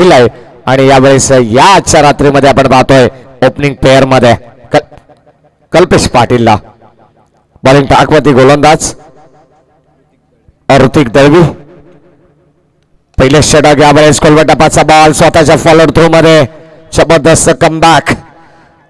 आणि यावेळेस या आजच्या रात्रीमध्ये आपण पाहतोय ओपनिंग पेअर मध्ये कल्पेश पाटीलला बॉलिंग टाकवरती गोलंदाज ऋतिक दळवी पहिले षटक यावेळेस कोलवटापाचा बॉल स्वतःच्या फॉलोड थ्रू मध्ये जबरदस्त कमबॅक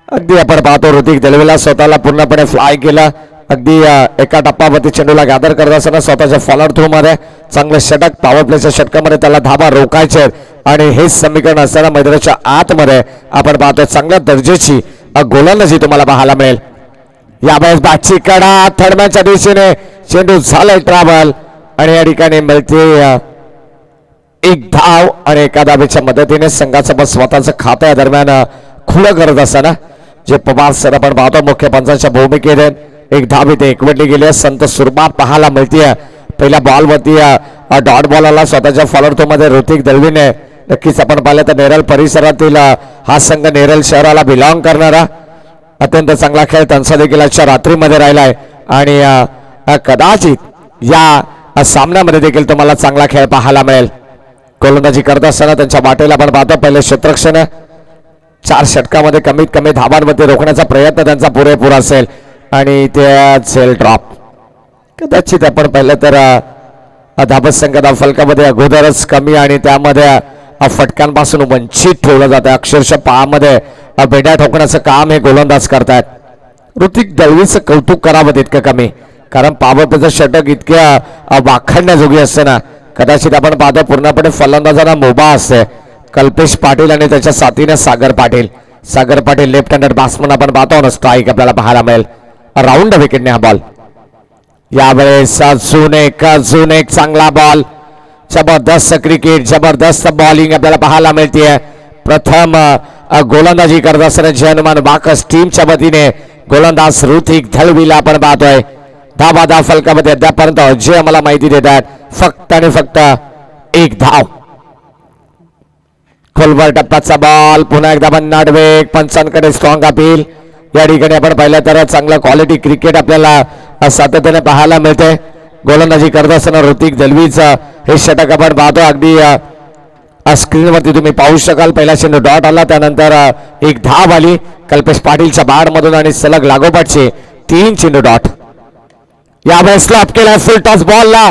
अगदी आपण पाहतो ऋतिक दळवीला स्वतःला पूर्णपणे फ्लाय केलं अगदी एका टप्प्यावरती चेंडूला गॅदर करत असताना स्वतःच्या फॉलोड थ्रू मध्ये चांगलं षटक पॉवर प्लेच्या षटकामध्ये त्याला धाबा रोखायचे आणि हेच समीकरण असताना मैदानाच्या आतमध्ये आपण पाहतो चांगल्या दर्जाची गोलंदाजी तुम्हाला पाहायला मिळेल यावेळेस बॅटची कडा थर्डमॅनच्या दिशेने चेंडू झालाय ट्रॅव्हल आणि या ठिकाणी मिळते एक धाव आणि एका धावेच्या मदतीने संघाचं स्वतःचं खातं या दरम्यान खुलं करत असताना जे पवार सर आपण पाहतो मुख्य पंचांच्या भूमिकेने एक धाव इथे एकवटली गेली आहे संत सुरुवात पाहायला मिळते पहिल्या बॉलवरती डॉट बॉल आला स्वतःच्या फॉलोअर थ्रो मध्ये ऋतिक दळवीने नक्कीच आपण पाहिलं तर नेरळ परिसरातील हा संघ नेरळ शहराला बिलॉंग करणारा अत्यंत चांगला खेळ त्यांचा देखील आजच्या रात्रीमध्ये राहिलाय आणि कदाचित या सामन्यामध्ये देखील तुम्हाला चांगला खेळ पाहायला मिळेल गोलंदाजी करत असताना त्यांच्या वाटेला आपण पाहतो पहिले क्षेत्ररक्षण 4 षटकामध्ये कमीत कमी धावांमध्ये रोखण्याचा प्रयत्न त्यांचा पुरेपूर असेल आणि ते सेल ड्रॉप कदाचित आपण पाहिलं तर धाबत संघात फलकामध्ये अगोदरच कमी आणि त्यामध्ये फटक्यांपासून वंचित ठेवलं जातं अक्षरशः पायामध्ये बेड्या ठोकण्याचं काम हे गोलंदाज करतायत ऋतिक दळवीचं कौतुक करावं तितकं कमी कारण पावरचं षटक इतक्या वाखाणण्याजोगी असते ना कदाचित आपण पाहतो पूर्णपणे फलंदाजांना मोबा असते कल्पेश पाटील आणि त्याच्या साथीने Sagar Patil left handed batsman आपण पाहतो ना स्ट्राईक आपल्याला पाहायला मिळेल राऊंड विकेटने हा बॉल यावेळेस अजून एक चांगला बॉल जबरदस्त क्रिकेट जबरदस्त बॉलिंग आपल्याला पाहायला मिळते प्रथम गोलंदाजी करत असताना जयनुमान बाकस टीमच्या वतीने गोलंदाज ऋतिक दळवीला आपण पाहतोय धाबा फलकामध्ये अद्यापर्यंत जे आम्हाला माहिती देतात फक्त आणि फक्त एक धाव खोलवर टप्प्याचा बॉल पुन्हा एकदा नाडवेग पंचांकडे स्ट्रॉंग अपील या ठिकाणी आपण पाहिलं तर चांगलं क्वालिटी क्रिकेट आपल्याला सातत्याने पाहायला मिळते गोलंदाजी करत असताना ऋतिक दळवीचं हे षटक आपण पाहतो अगदी स्क्रीनवरती तुम्ही पाहू शकाल पहिला चेंडू डॉट आला त्यानंतर एक धाव आली कल्पेश पाटीलच्या बाडमधून आणि सलग लागोपाठचे 3 चेंडू डॉट यावेळेस स्लॅप केला फुल टॉस बॉलला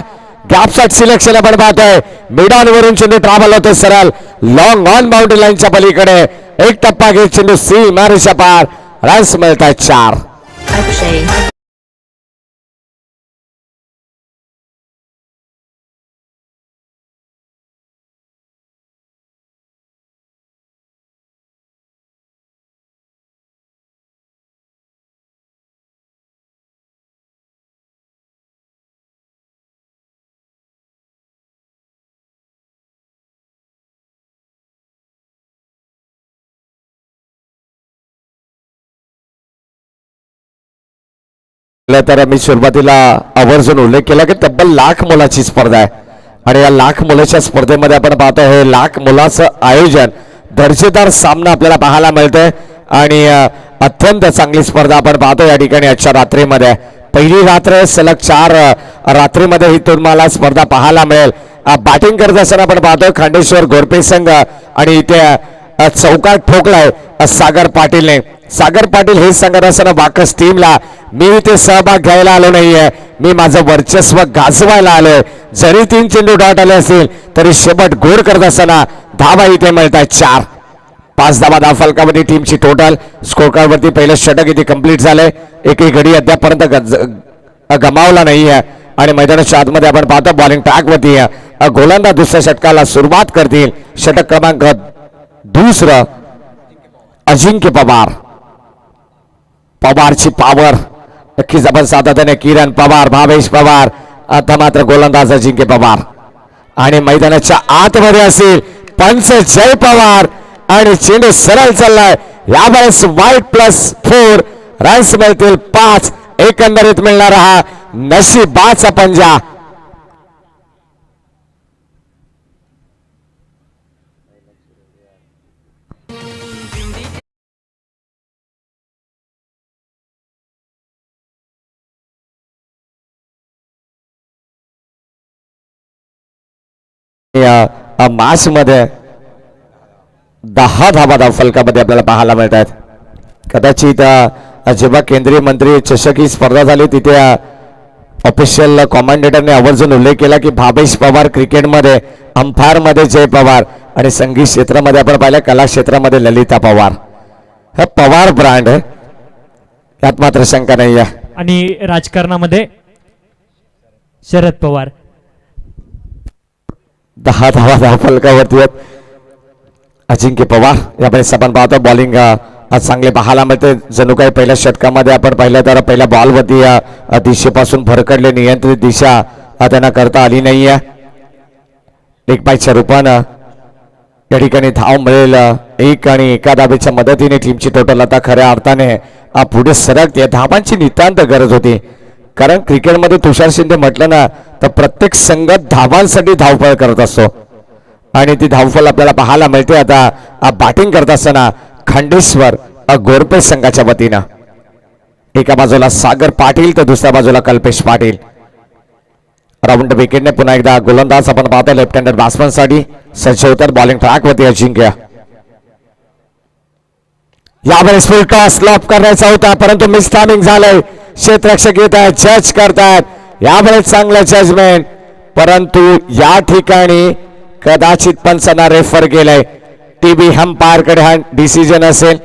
गॅप शॉट सिलेक्शन आपण पाहतोय मिडॉन वरून चेंडू ट्रॅव्हल होते सरळ लॉंग ऑन बाउंड्री लाईनच्या पलीकडे एक टप्पा घेत चेंडू सी मारीच्या पार रन्स मिळतात 4 तर मी सुरुवातीला आवर्जून उल्लेख केला की तब्बल 1,00,000 मुलाची स्पर्धा आहे आणि या 1,00,000 मुलाच्या स्पर्धेमध्ये आपण पाहतो हे 1,00,000 मुलाचं आयोजन दर्जेदार सामना आपल्याला पाहायला मिळतोय आणि अत्यंत चांगली स्पर्धा आपण पाहतो या ठिकाणी आजच्या रात्रीमध्ये पहिली रात्र सलग 4 रात्रीमध्ये ही तुम्हाला स्पर्धा पाहायला मिळेल बॅटिंग करत असताना आपण पाहतो खांडेश्वर गोरपे संघ आणि इथे चौकात ठोकलाय सागर पाटील हे सांगत असताना बाकस टीमला मी इथे सहभाग घ्यायला आलो नाहीये मी माझं वर्चस्व गाजवायला आलोय जरी 3 चेंडू डॉट आले असतील तरी शेवट गोड करत असताना धावा इथे मिळतात 4 5 धावा फलकामध्ये टीमची टोटल स्कोर कार्ड वरती पहिलं षटक इथे कंप्लीट झालंय एकही गडी अद्यापर्यंत गमावला नाहीये आणि मैदानाच्या आतमध्ये आपण पाहतो बॉलिंग ट्रॅक वरती गोलंदाज दुसऱ्या षटकाला सुरुवात करतील षटक क्रमांक 2 अजिंक्य पवारची पॉवर नक्कीच आपण सातत्याने किरण पवार भावेश पवार आता मात्र गोलंदाज अजिंक्य पवार आणि मैदानाच्या आतमध्ये असेल पंच जय पवार आणि चेंडू सरळ चाललाय यावेळेस वाईट +4 रन्स मिळतील 5 एकंदरीत मिळणार हा नशिबाचा पंजा मॅच मध्ये 10 धावा धावफलकामध्ये आपल्याला पाहायला मिळतात. कदाचित जेव्हा केंद्रीय मंत्री चषक ही स्पर्धा झाली तिथे ऑफिशियल कॉमेंटेटरने आवर्जून उल्लेख केला की भावेश पवार क्रिकेटमध्ये, अंपायर मध्ये जय पवार आणि संगीत क्षेत्रामध्ये आपण पाहिलं कला क्षेत्रामध्ये ललिता पवार. हा पवार ब्रँड आहे, यात मात्र शंका नाही आहे. आणि राजकारणामध्ये शरद पवार. 10 धावा धावफलकावरती आहेत. अजिंक्य पवार यावेळेस आपण पाहतो बॉलिंग आज चांगले पाहायला मिळते. जणू काही पहिल्या षटकामध्ये आपण पाहिलं तर पहिल्या बॉलवरती दिशेपासून भरकडले नियंत्रित दिशा त्यांना करता आली नाहीये. एक बायच्या रूपानं या ठिकाणी धाव मिळेल एक आणि एका धावेच्या मदतीने टीमची टोटल आता खऱ्या अर्थाने पुढे सरकते. धावांची नितांत गरज होती, कारण क्रिकेटमध्ये तुषार शिंदे म्हटलं ना तर प्रत्येक संघ धावांसाठी धावपळ करत असतो आणि ती धावफल आपल्याला पाहायला मिळते. आता बॅटिंग करत असताना खांडेश्वर गोरपे संघाच्या वतीनं एका बाजूला सागर पाटील तर दुसऱ्या बाजूला कल्पेश पाटील. राऊंड विकेटने पुन्हा एकदा गोलंदाज आपण पाहतो लेफ्ट हँडर बॅट्समन साठी सज्ज होतात. बॉलिंग ट्रॅक वरती अजिंक्य. यावेळेस फुल टॉस लॉप करायचा होता परंतु मिस टायमिंग झालंय. क्षेत्ररक्षक येत आहेत, जज करतात. यावेळेस चांगलं जजमेंट, परंतु या ठिकाणी कदाचित पंचांना रेफर केलंय. टीबी अंपायर कडे हा डिसिजन असेल.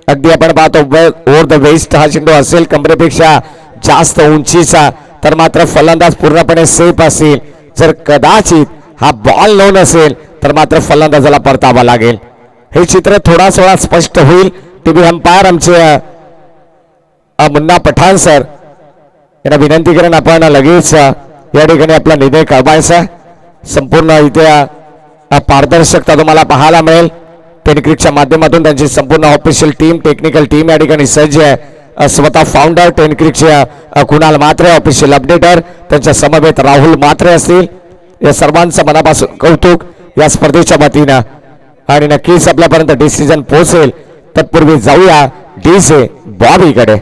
अगदी आपण पाहतो ओव्हर द वेस्ट हा चेंडू असेल कमरेपेक्षा जास्त उंचीचा तर मात्र फलंदाज पूर्णपणे सेफ असेल. जर कदाचित हा बॉल नो नसेल तर मात्र फलंदाजाला परतावा लागेल. हे चित्र थोडा स्पष्ट होईल. टीबी अंपायर आमचे मुन्ना पठाण सर यांना विनंती करून आपण लगेच या ठिकाणी आपला निर्णय कळवायचा. संपूर्ण इथे पारदर्शकता तुम्हाला पाहायला मिळेल. टेनक्रिकच्या माध्यमातून त्यांची संपूर्ण ऑफिशियल टीम, टेक्निकल टीम या ठिकाणी सज्ज आहे. स्वतः फाउंडर टेनक्रिकचे कुणाल म्हात्रे, ऑफिशियल अपडेटर त्यांच्या समवेत राहुल म्हात्रे असतील. या सर्वांचं मनापासून कौतुक या स्पर्धेच्या वतीनं आणि नक्कीच आपल्यापर्यंत डिसिजन पोहोचेल. तत्पूर्वी जाऊया डीजे बॉबीकडे.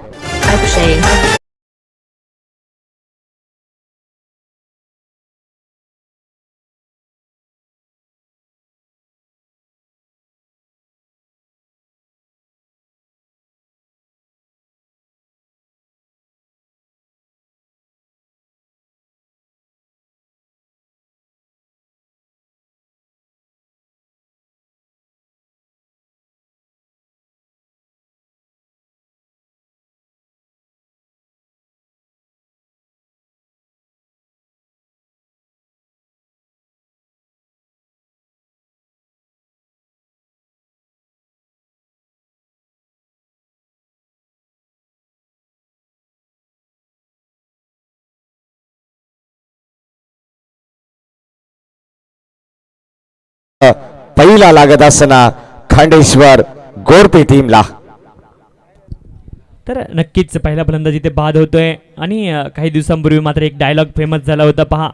पहिला लागत असताना खांडेश्वर गोरपे टीमला. तर नक्कीच पहिला फलंदाज इथे बाद होतोय. आणि काही दिवसांपूर्वी मात्र एक डायलॉग फेमस झाला होता पहा.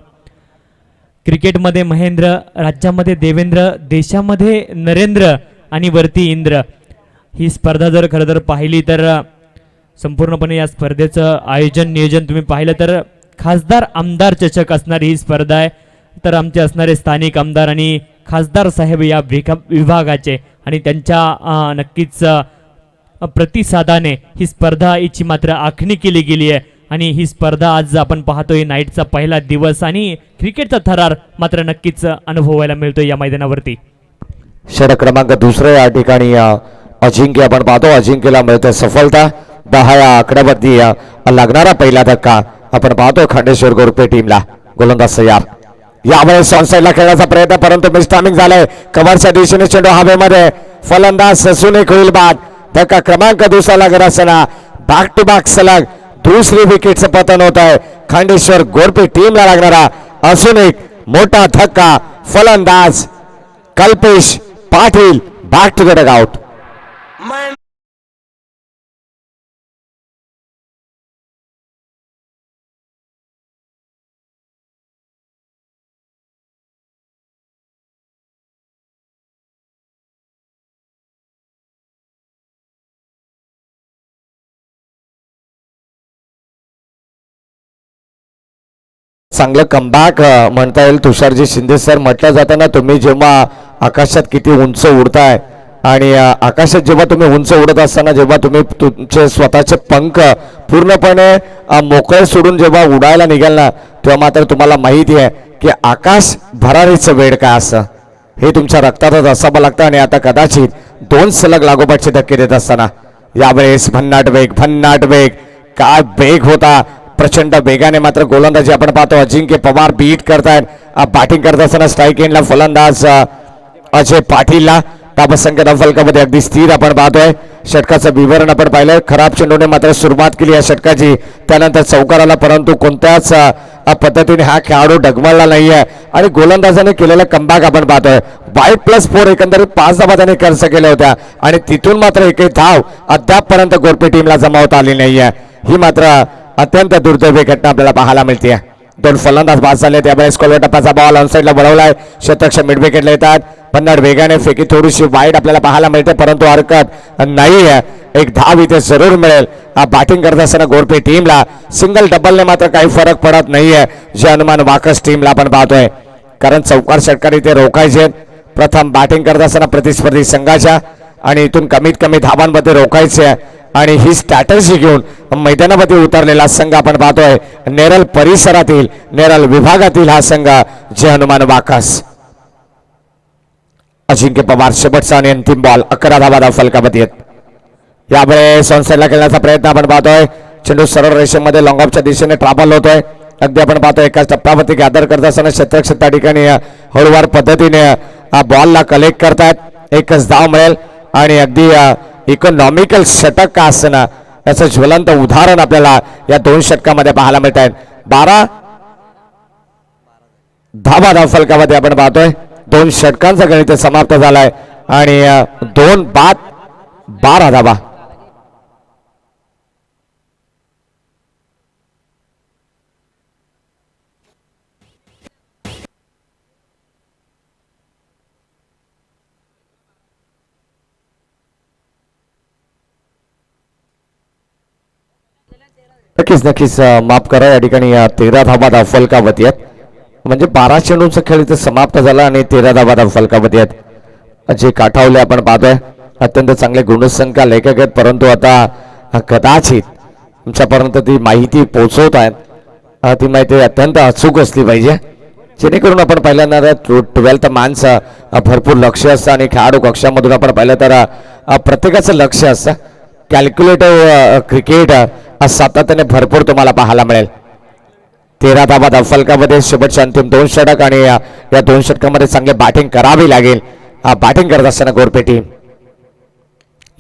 क्रिकेटमध्ये महेंद्र, राज्यामध्ये देवेंद्र, देशामध्ये नरेंद्र आणि वरती इंद्र. ही स्पर्धा जर खरं तर पाहिली तर संपूर्णपणे या स्पर्धेचं आयोजन नियोजन तुम्ही पाहिलं तर खासदार आमदार चषक असणारी ही स्पर्धा आहे. तर आमचे असणारे स्थानिक आमदार आणि खासदार साहेब या विभागाचे आणि त्यांच्या नक्कीच प्रतिसादाने ही स्पर्धा हिची मात्र आखणी केली गेली आहे. आणि ही स्पर्धा आज आपण पाहतोय नाईटचा पहिला दिवस आणि क्रिकेटचा थरार मात्र नक्कीच अनुभवायला मिळतोय या मैदानावरती. षटक क्रमांक दुसरे या ठिकाणी अजिंक्य आपण पाहतो. अजिंक्यला मिळते सफलता. 10 या आकड्यावरती लागणारा पहिला धक्का आपण पाहतो खांडेश्वर गोरपे टीमला. गोलंदाज तयार. यावेळेस ऑनसाइडला खेळण्याचा प्रयत्न परंतु मिस टायमिंग झालाय. कव्हरच्या दिशेने चेंडू हवेमध्ये. फलंदाज ससून एक होईल बाद. धक्का क्रमांक दुसरा लागत असताना बॅक टू बॅक सलग दुसरी विकेटचं पतन होत आहे. खांडेश्वर गोरपे टीमला लागणारा असून एक मोठा धक्का. फलंदाज Kalpesh Patil back to the dugout. चांगलं कमबॅक म्हणता येईल तुषारजी शिंदे सर. म्हटलं जाताना तुम्ही जेव्हा आकाशात किती उंच उडताय आणि आकाशात जेव्हा तुम्ही उंच उडत असताना जेव्हा तुम्ही तुमचे स्वतःचे पंख पूर्णपणे मोकळे सोडून जेव्हा उडायला निघाल ना तेव्हा मात्र तुम्हाला माहिती आहे की आकाश भरारीचं वेळ काय असं हे तुमच्या रक्तातच असावं लागतं. आणि आता कदाचित 2 सलग लागोपाठचे धक्के देत असताना यावेळेस भन्नाट वेग काय वेग होता. प्रचंड वेगाने मात्र गोलंदाजी आपण पाहतो. अजिंक्य पवार बीट करतायत. बॅटिंग करत असताना स्ट्राईक एंडला फलंदाज अजय पाटीलला ताबसंख्य फलकामध्ये अगदी स्थिर आपण पाहतोय. षटकाचं विवरण आपण पाहिलं. खराब चेंडूने मात्र सुरुवात केली या षटकाची, त्यानंतर चौकार आला, परंतु कोणत्याच पद्धतीने हा खेळाडू डगमळला नाहीये आणि गोलंदाजाने केलेला कमबॅक आपण पाहतोय. 5+4 एकंदरीत 5 धावा त्याने खर्च केल्या होत्या आणि तिथून मात्र एकही धाव अद्यापपर्यंत गोरपे टीमला जमावता आली नाहीये. ही मात्र अत्यंत दुर्दैवी घटना आपल्याला पाहायला मिळते. 2 फलंदाज बाद झाले. त्यावेळेस स्कॉलवर टप्प्याचा बॉल ऑनसाईडला वळवलाय. क्षेत्ररक्षक मिड विकेटला येतात. पन्नाड वेगाने फेकी थोडीशी वाईट आपल्याला पाहायला मिळते, परंतु हरकत नाही आहे. एक धाव इथे जरूर मिळेल. बॅटिंग करत असताना गोरपे टीमला सिंगल डबलने मात्र काही फरक पडत नाहीये जे अनुमान वाकस टीमला आपण पाहतोय. कारण चौकार षटकार इथे रोखायचे. प्रथम बॅटिंग करत असताना प्रतिस्पर्धी संघाच्या आणि इथून कमीत कमी धावांमध्ये रोखायचे आणि ही स्ट्रॅटर्जी घेऊन मैदानामध्ये उतरलेला संघ आपण पाहतोय. नेरळ परिसरातील नेरळ विभागातील हा संघ जे हनुमान वाकस. अजिंक्य पवार शेवटचा आणि अंतिम बॉल 11 धावा फलकामध्ये आहेत. यावेळेस ऑनसाईडला खेळण्याचा प्रयत्न आपण पाहतोय. चेंडू सरळ रेषेमध्ये लॉंग ऑफच्या दिशेने ट्रॅव्हल होतोय. अगदी आपण पाहतोय एकाच टप्प्यावरती गॅदर करत असताना क्षेत्ररक्षक त्या ठिकाणी हळूवार पद्धतीने बॉलला कलेक्ट करतायत. एकच धाव मिळेल आणि अगदी इकॉनॉमिकल षटक का असताना याचं ज्वलंत उदाहरण आपल्याला या 2 षटकामध्ये पाहायला मिळत आहेत. 12 धावा फलकामध्ये आपण पाहतोय. 2 षटकांचा गणित समाप्त झालाय आणि 2 बाद 12 धावा. नक्कीच माफ करा. या ठिकाणी 13 धावा फलकावती आहेत. म्हणजे 12 चेंडूंचा खेळ इथे समाप्त झाला आणि 13 धावा फलकावती आहेत. जे काठावले आपण पाहतोय अत्यंत चांगले गुणसंख्या लेखक आहेत, परंतु आता कदाचित तुमच्यापर्यंत ती माहिती पोहोचवत आहेत. ती माहिती अत्यंत अचूक असली पाहिजे जेणेकरून आपण पहिल्यांदा 12th मॅनचं भरपूर लक्ष असतं आणि खेळाडू कक्षामधून आपण पाहिलं तर प्रत्येकाचं लक्ष असतं. कॅल्क्युलेटिव्ह क्रिकेट सातत्याने भरपूर तुम्हाला पाहायला मिळेल. 13 धावा फलकामध्ये शेवटचे अंतिम 2 षटक आणि या 2 षटकामध्ये चांगले बॅटिंग करावी लागेल. बॅटिंग करत असताना गोरपे टीम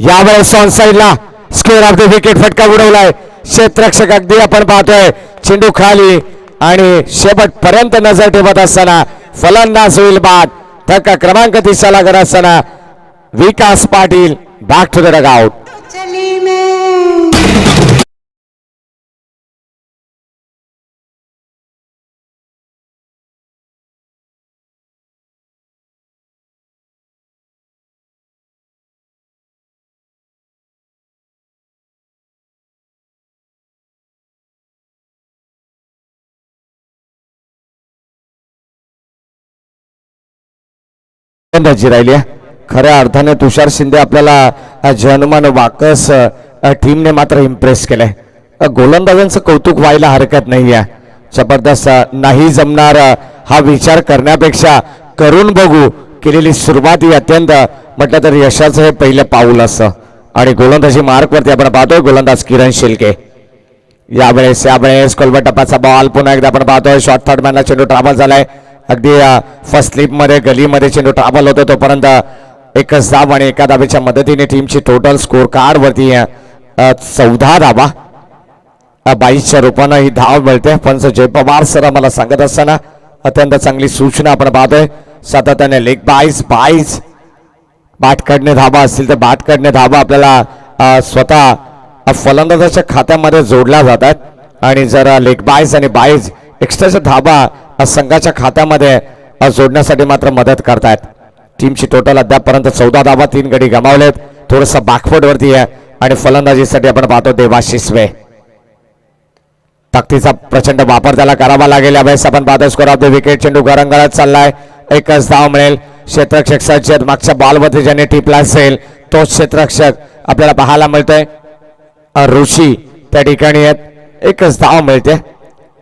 यावेळेस ऑन साईडला स्क्वेअर ऑफ द विकेट फटका उडवलाय. क्षेत्ररक्षक अगदी आपण पाहतोय चेंडू खाली आणि शेवटपर्यंत नजर ठेवत असताना फलंदाज होईल बाद. धक्का क्रमांक 30 ला करत असताना Vikas Patil back to the dugout. राहिली खऱ्या अर्थाने तुषार शिंदे आपल्याला जनमान वाकस टीमने मात्र इम्प्रेस केलंय. गोलंदाजांचं कौतुक व्हायला हरकत नाहीये. जबरदस्त नाही जमणार हा विचार करण्यापेक्षा करून बघू केलेली सुरुवात ही अत्यंत म्हटलं तर यशाचं हे पहिलं पाऊल असतं. आणि गोलंदाजी मार्कवरती आपण पाहतोय गोलंदाज किरण शेलके. यावेळेस कोलबा टप्प्याचा बॉल पुन्हा एकदा आपण पाहतोय. शॉर्ट थर्ड मॅनला चेंडू ट्रॅव्हल झालाय. अगदी फर्स्ट स्लिप मध्ये गलीमध्ये चेंडू ट्रॅव्हल होतो तोपर्यंत एकच धाव आणि एका धावेच्या मदतीने टीमची टोटल स्कोर कार्ड वरती 14 धावा. 22च्या रूपानं ही धाव मिळते. पण जय पवार सर आम्हाला सांगत असताना अत्यंत चांगली सूचना आपण पाहतोय. सातत्याने लेग बाईज बॅट कडने धावा असतील तर बॅट कडने धावा आपल्याला स्वतः फलंदाजाच्या खात्यामध्ये जोडल्या जातात आणि जर लेग बाईज आणि बाईज एक्स्ट्राच्या धावा संघाच्या खात्यामध्ये जोडण्यासाठी मात्र मदत करतायत. टीमची टोटल अद्यापपर्यंत 14 धावा, 3 गडी गमावलेत. थोडंसं बॅकफूट वरती आहे आणि फलंदाजीसाठी आपण पाहतो देवाशिष वे. ताकदीचा प्रचंड वापर त्याला करावा लागेल. यावेळेस आपण पाहतो स्कोर ऑफ द विकेट. चेंडू घरंगळत चाललाय. एकच धाव मिळेल. क्षेत्ररक्षक सज्जत मागच्या बॉलमध्ये ज्याने टिपला असेल तोच क्षेत्ररक्षक आपल्याला पाहायला मिळतोय. ऋषी त्या ठिकाणी आहेत. एकच धाव मिळते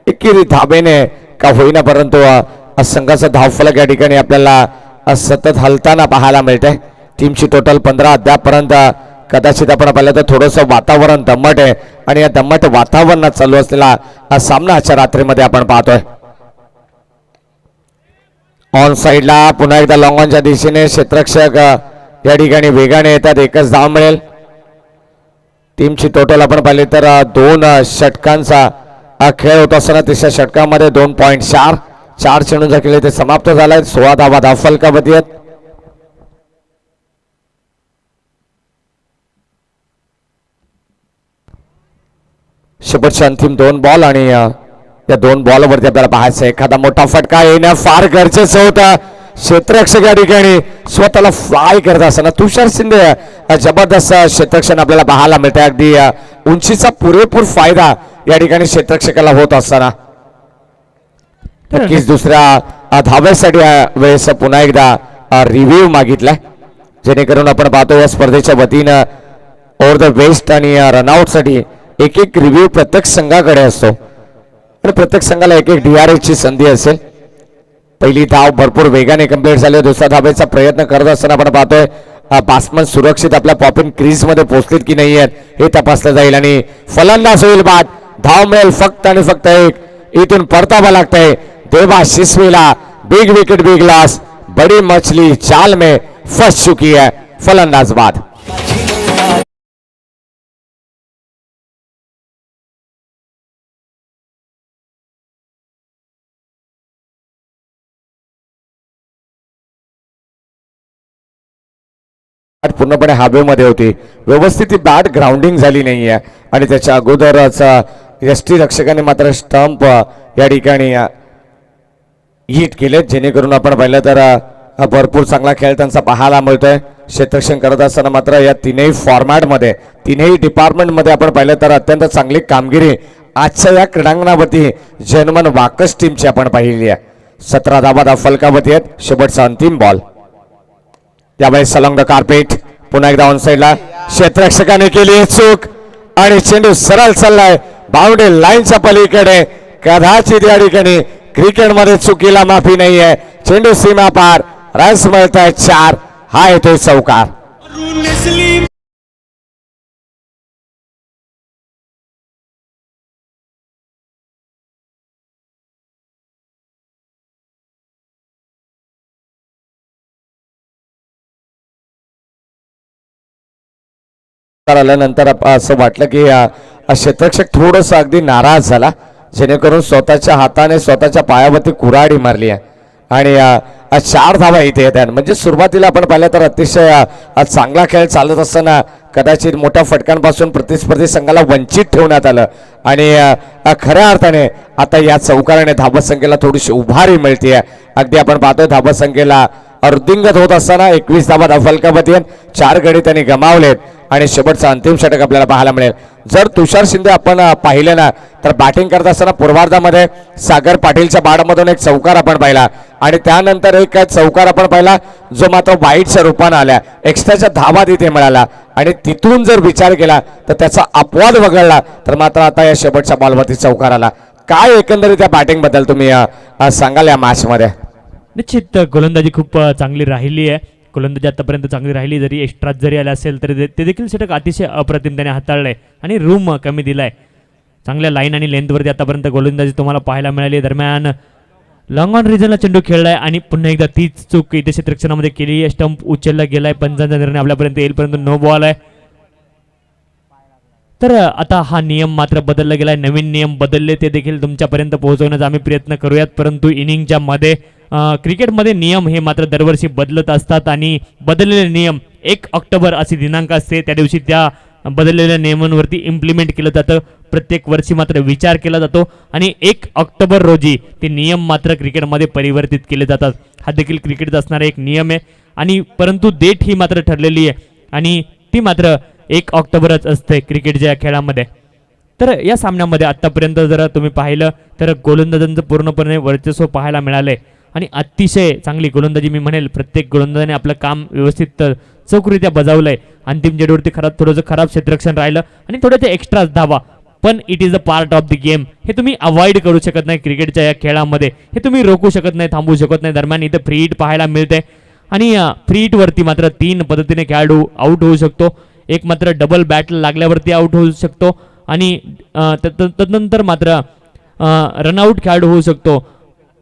एकेरी धाबेने का होईना, परंतु संघाचा धावफलक या ठिकाणी आपल्याला सतत हलताना पाहायला मिळते. टीमची टोटल 15 अद्यापर्यंत. कदाचित आपण पाहिलं तर थोडंसं वातावरण दम्मट आहे आणि या दम्मट वातावरणात चालू असलेला सामना आजच्या रात्रीमध्ये आपण पाहतोय. ऑन साइडला पुन्हा एकदा लॉंग ऑनच्या दिशेने क्षेत्ररक्षक या ठिकाणी वेगाने येतात. एकच धाव मिळेल. टीमची टोटल आपण पाहिली तर 2 षटकांचा खेळ होत असताना तिसऱ्या षटकामध्ये 2.4 चेंडूंचा खेळ ते समाप्त झालाय. 16 धावा धावफलकावरती आहेत. शेवटचे अंतिम 2 बॉल आणि या 2 बॉलवरती आपल्याला पाहायचं एखादा मोठा फटका येणं फार गरजेचं होतं. क्षेत्ररक्षक या ठिकाणी स्वतःला फ्लाय करत असताना तुषार शिंदे जबरदस्त क्षेत्ररक्षण आपल्याला पाहायला मिळते. अगदी उंचीचा पुरेपूर फायदा या ठिकाणी क्षेत्ररक्षकाला होत असताना नक्कीच दुसऱ्या धावेसाठी वेळेस पुन्हा एकदा रिव्ह्यू मागितलाय, जेणेकरून आपण पाहतो या स्पर्धेच्या वतीनं ओव्हर द वेस्ट आणि रनआउट साठी एक रिव्ह्यू प्रत्येक संघाकडे असतो आणि प्रत्येक संघाला एक DRS ची संधी असेल. पहिली धाव भरपूर वेगाने कंप्लीट झाली. दुसऱ्या धावेचा प्रयत्न करत असताना आपण पाहतोय बॅट्समन सुरक्षित आपल्या पॉपिंग क्रीज मध्ये पोहोचलेत की नाही आहेत हे तपासलं जाईल आणि फलंदाज होईल बाद. धाव मिळेल फक्त आणि फक्त एक. इथून परतावा लागतंय. देवाशिसवीला बिग विकेट बिग लॉस. बड़ी मछली चाल में फंस चुकी है. फलंदाज बाद. पूर्णपणे हवेमध्ये होती. व्यवस्थित ती बॅट ग्राउंडिंग झाली नाहीये आणि त्याच्या अगोदरच यष्टी रक्षकाने मात्र स्टंप या ठिकाणी हिट केले, जेणेकरून आपण पाहिलं तर भरपूर चांगला खेळ त्यांचा पाहायला मिळतोय. क्षेत्ररक्षण करत असताना मात्र या तीनही फॉर्मॅटमध्ये तीनही डिपार्टमेंटमध्ये आपण पाहिलं तर अत्यंत चांगली कामगिरी आजच्या या क्रीडांगणावरती जर्मन वाकस टीमची आपण पाहिली आहे. 17 धावा फलकावरती आहेत. शेवटचा अंतिम बॉल. त्यावेळेस सलंग द कार्पेट पुन्हा एकदा ऑन साइडला क्षेत्ररक्षकाने केली चूक आणि चेंडू सरळ चाललाय बाउंड्री लाईनच्या पलीकडे. कदाचित या ठिकाणी क्रिकेटमध्ये चुकीला माफी नाहीये. चेंडू सीमा पार. रन्स मिळत आहेत 4. हा येतोय चौकार. आल्यानंतर असं वाटलं की क्षेत्ररक्षक थोडस अगदी नाराज झाला, जेणेकरून स्वतःच्या हाताने स्वतःच्या पायावरती कुऱ्हाडी मारली आहे आणि 4 धावा इथे येतात. म्हणजे सुरुवातीला आपण पाहिलं तर अतिशय चांगला खेळ चालत असताना कदाचित मोठ्या फटकांपासून प्रतिस्पर्धी संघाला वंचित ठेवण्यात आलं आणि खऱ्या अर्थाने आता या चौकाराने धावसंख्येला थोडीशी उभारी मिळते. अगदी आपण पाहतोय धावसंख्येला अर्धिंगत होत असताना 21 धावा धावफलकावरती 4 गडी त्यांनी गमावलेत आणि शेवटचा अंतिम षटक आपल्याला पाहायला मिळेल. जर तुषार शिंदे आपण पाहिले ना तर बॅटिंग करत असताना पूर्वार्धामध्ये सागर पाटीलच्या बाडमधून एक चौकार आपण पाहिला आणि त्यानंतर एक चौकार आपण पाहिला जो मात्र वाईटच्या रूपाने आल्या. एक्स्ट्राच्या धावा तिथे मिळाला आणि तिथून जर विचार केला तर त्याचा अपवाद वगळला तर मात्र आता या शेवटच्या बॉलवरती चौकार आला. काय एकंदरीत त्या बॅटिंग बद्दल तुम्ही सांगाल या मॅच मध्ये? निश्चित गोलंदाजी खूप चांगली राहिली आहे. गोलंदाजी आतापर्यंत चांगली राहिली, जरी एक्स्ट्राच जरी आले असेल तरी ते देखील षटक अतिशय अप्रतिम त्याने हाताळलंय आणि रूम कमी दिलाय. चांगल्या लाईन आणि लेंथवरती आतापर्यंत गोलंदाजी तुम्हाला पाहायला मिळाली. दरम्यान लॉंग ऑन रिजनला चेंडू खेळलाय आणि पुन्हा एकदा तीच चूक इथे क्षेत्ररक्षणामध्ये केली. स्टंप उचलला गेलाय. पंचांचा निर्णय आपल्यापर्यंत येईल, परंतु नो बॉल आहे. तर आता हा नियम मात्र बदलला गेलाय. नवीन नियम बदलले ते देखील तुमच्यापर्यंत पोहोचवण्याचा आम्ही प्रयत्न करूयात, परंतु इनिंगच्या मध्ये क्रिकेटमध्ये नियम हे मात्र दरवर्षी बदलत असतात आणि बदललेले नियम 1 ऑक्टोबर अशी दिनांक असते, त्या दिवशी त्या बदललेल्या नियमांवरती इम्प्लिमेंट केलं जातं. प्रत्येक वर्षी मात्र विचार केला जातो आणि 1 ऑक्टोबर रोजी ते नियम मात्र क्रिकेटमध्ये परिवर्तित केले जातात. हा देखील क्रिकेटचा असणारा एक नियम आहे आणि परंतु डेट ही मात्र ठरलेली आहे आणि ती मात्र 1 ऑक्टोबरच असते क्रिकेटच्या खेळामध्ये. तर या सामन्यामध्ये आतापर्यंत जर तुम्ही पाहिलं तर गोलंदाजांचं पूर्णपणे वर्चस्व पाहायला मिळालंय. आणि अतिशय चांगली गोलंदाजी मी म्हणेल. प्रत्येक गोलंदाजाने आपलं काम व्यवस्थित चोखरित्या बजावलंय. अंतिम चेंडूवरती थोडंसं खराब क्षेत्ररक्षण राहिलं आणि थोडं ते एक्स्ट्राच धावा, पण it is a part of the game. हे तुम्ही अवॉइड करू शकत नाही क्रिकेटच्या या खेळामध्ये. हे तुम्ही रोखू शकत नाही, थांबवू शकत नाही. दरम्यान इथं फ्री हिट पाहायला मिळते आणि फ्री हिटवरती मात्र 3 पद्धतीने खेळाडू आउट होऊ शकतो. एक मात्र डबल बॅट लागल्यावरती आउट होऊ शकतो आणि तदनंतर मात्र रनआउट खेळाडू होऊ शकतो.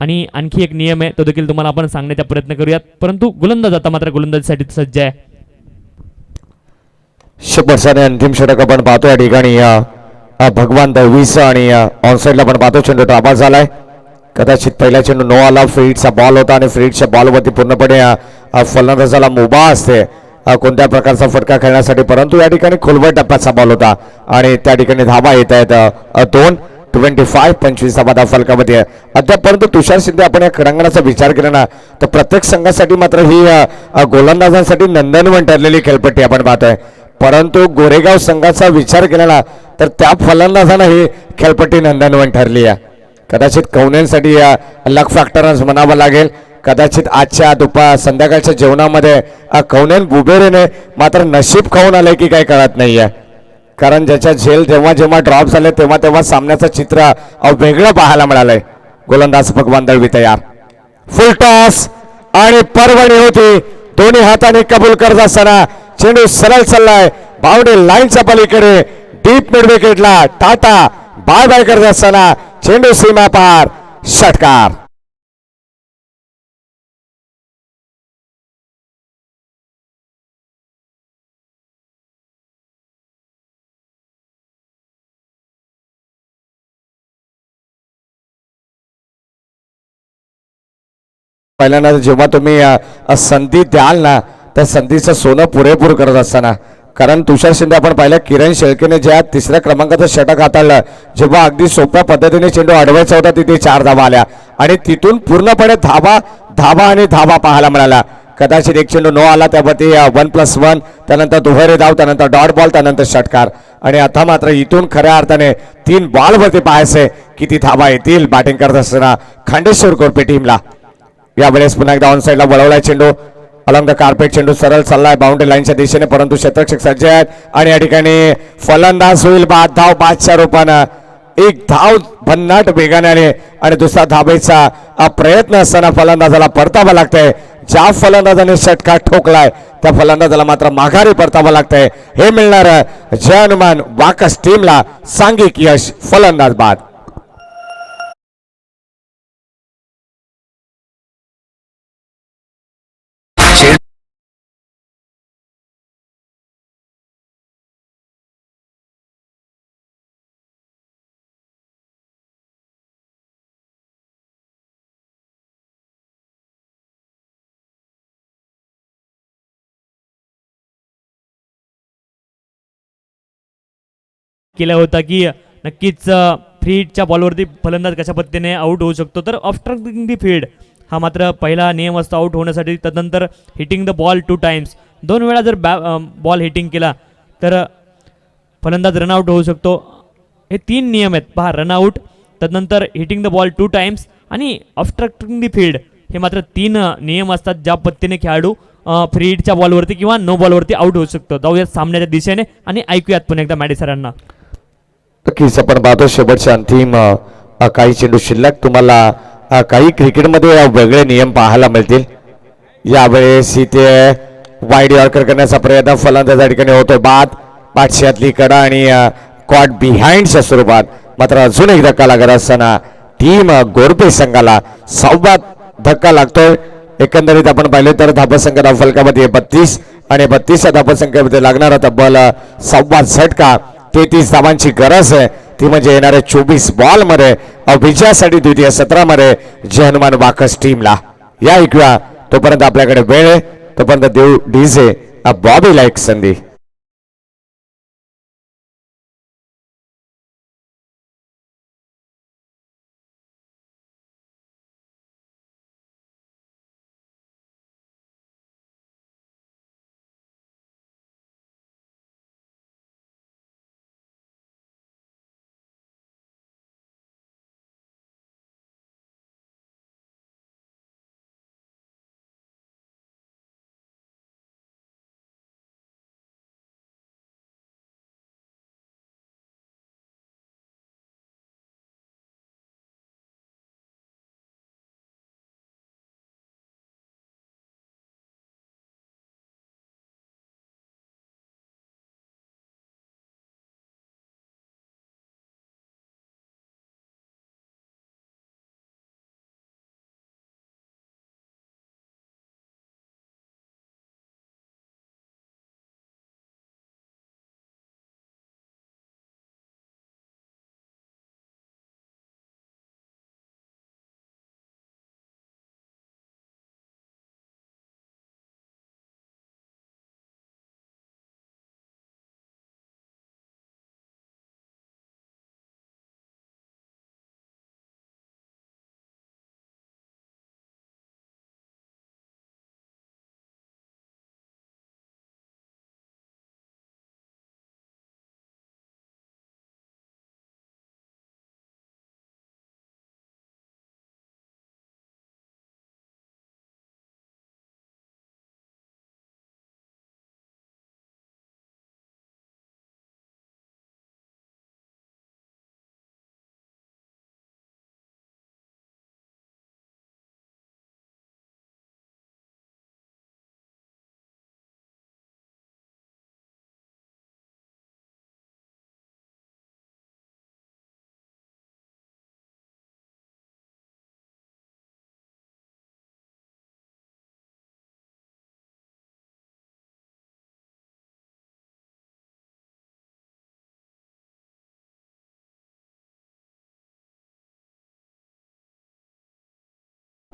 आणि आणखी एक नियम आहे, तो देखील तुम्हाला आपण सांगण्याचा प्रयत्न करूयात. परंतु गोलंदाज आता मात्र गोलंदाजीसाठी सज्ज आहे. शंभरसाने अंतिम षटक आपण पाहतो या ठिकाणी भगवान दळवीचा आणि ऑनसाईडला पण पाहतो चेंडू ड्राबा झालाय. कदाचित पहिला चेंडू नो आला. फ्रीडचा बॉल होता आणि फ्रीडच्या बॉलवरती पूर्णपणे फलंदाजाला मुभा असते कोणत्या प्रकारचा फटका खेळण्यासाठी, परंतु या ठिकाणी खोलवर टप्प्याचा बॉल होता आणि त्या ठिकाणी धाबा येत आहेत 2 25 धाबा फलकामध्ये अद्याप. परंतु तुषार शिंदे आपण या क्रीडांगणाचा विचार केला ना तर प्रत्येक संघासाठी मात्र ही गोलंदाजांसाठी नंदनवन ठरलेली खेळपट्टी आपण पाहतोय. परंतु गोरेगाव संघाचा विचार केला ना तर त्या फलंदाजांना ही खेळपट्टी नंदनवन ठरली आहे. कदाचित कवनेंसाठी लक फॅक्टरच म्हणावं लागेल. कदाचित आजच्या संध्याकाळच्या जेवणामध्ये कवनेन बुबेरेने मात्र नशीब खाऊन आलंय की काही कळत नाहीये. कारण ज्याच्या झेल जेव्हा जेव्हा ड्रॉप झाले तेव्हा तेव्हा सामन्याचं चित्र वेगळं पाहायला मिळालंय. गोलंदाज भगवान दळवी तयार. फुल टॉस आणि पर्वणी होती. दोन्ही हाताने कबूल करत असताना चेंडू सरळ चाललाय बाउंड्री लाईनच्या पलीकडे. डीप मिड विकेटला टाटा बाय बाय करत असताना चेंडू सीमा पार. षटकार. पहिल्यांदा जेव्हा तुम्ही संधी द्याल ना त्या संधीचं सोनं पुरेपूर करत असताना, कारण तुषार शिंदे आपण पाहिलं किरण शेळकेने ज्या तिसऱ्या क्रमांकाचं षटक हाताळलं, जेव्हा अगदी सोप्या पद्धतीने चेंडू अडवायचा होता तिथे 4 धावा आल्या आणि तिथून पूर्णपणे धावा धावा आणि धावा पाहायला मिळाला. कदाचित एक चेंडू नो आला त्यावरती 1+1, त्यानंतर दुहेरी धाव, त्यानंतर डॉट बॉल, त्यानंतर षटकार. आणि आता मात्र इथून खऱ्या अर्थाने 3 बॉलवरती पाहायचे किती धावा येतील बॅटिंग करत असताना खांडेश्वर कोरपे टीमला. यावेळेस पुन्हा एकदा ऑन साईडला वळवलाय चेंडू. अलॉंग द कार्पेट चेंडू सरळ चाललाय बाउंड्री लाईनच्या दिशेने, परंतु क्षेत्ररक्षक सज्ज आहेत आणि या ठिकाणी फलंदाज होईल बाद. धाव बादच्या रूपानं एक धाव भन्नाट वेगाने आले आणि दुसरा धावेचा प्रयत्न असताना फलंदाजाला परतावं लागतंय. ज्या फलंदाजाने षटकार ठोकलाय त्या फलंदाजाला मात्र माघारी परतावं लागतंय. हे मिळणार जय हनुमान वाकस टीमला सांघिक यश. फलंदाज बाद. केला होता की नक्कीच फ्री हिटच्या बॉलवरती फलंदाज कशा पद्धतीने आउट होऊ शकतो. तर ऑब्स्ट्रक्टिंग दी फील्ड हा मात्र पहिला नियम असतो आउट होण्यासाठी. तदनंतर हिटिंग द बॉल 2 टाइम्स, 2 वेळा जर बॉल हिटिंग केला तर फलंदाज रनआउट होऊ शकतो. हे 3 नियम आहेत पहा. रनआउट, तदनंतर हिटिंग द बॉल 2 टाइम्स आणि ऑब्स्ट्रक्टिंग दी फील्ड. हे मात्र 3 नियम असतात ज्या पद्धतीने खेळाडू फ्री हिटच्या बॉलवरती किंवा नो बॉलवरती आउट होऊ शकतो. जाऊयात सामन्याच्या दिशेने आणि ऐकूयात पुन्हा एकदा मॅडी सरांना. नक्कीच आपण पाहतो शेवटचे अंतिम काही चेंडू शिल्लक. तुम्हाला काही क्रिकेटमध्ये वेगळे नियम पाहायला मिळतील. यावेळेस इथे वाईड यॉर्कर करण्याचा प्रयत्न फलंदाज या ठिकाणी होतोय. बाद पाठशातली कडा आणि कॉट बिहाइंडच्या स्वरूपात मात्र अजून एक धक्का लागत असताना टीम गोरपे संघाला 6वा धक्का लागतोय. एकंदरीत आपण पाहिले तर धावसंख्या धावफलकामध्ये 32 आणि 32 धावसंख्येमध्ये लागणारा तब्बल 6वा झटका. 33 धावांची गरज आहे, ती म्हणजे येणाऱ्या 24 बॉल मध्ये विजयासाठी द्वितीय सत्रामध्ये जय हनुमान वाकस टीमला. या ऐकूया तोपर्यंत आपल्याकडे वेळ आहे तोपर्यंत देऊ डीजे बॉबीला एक संधी.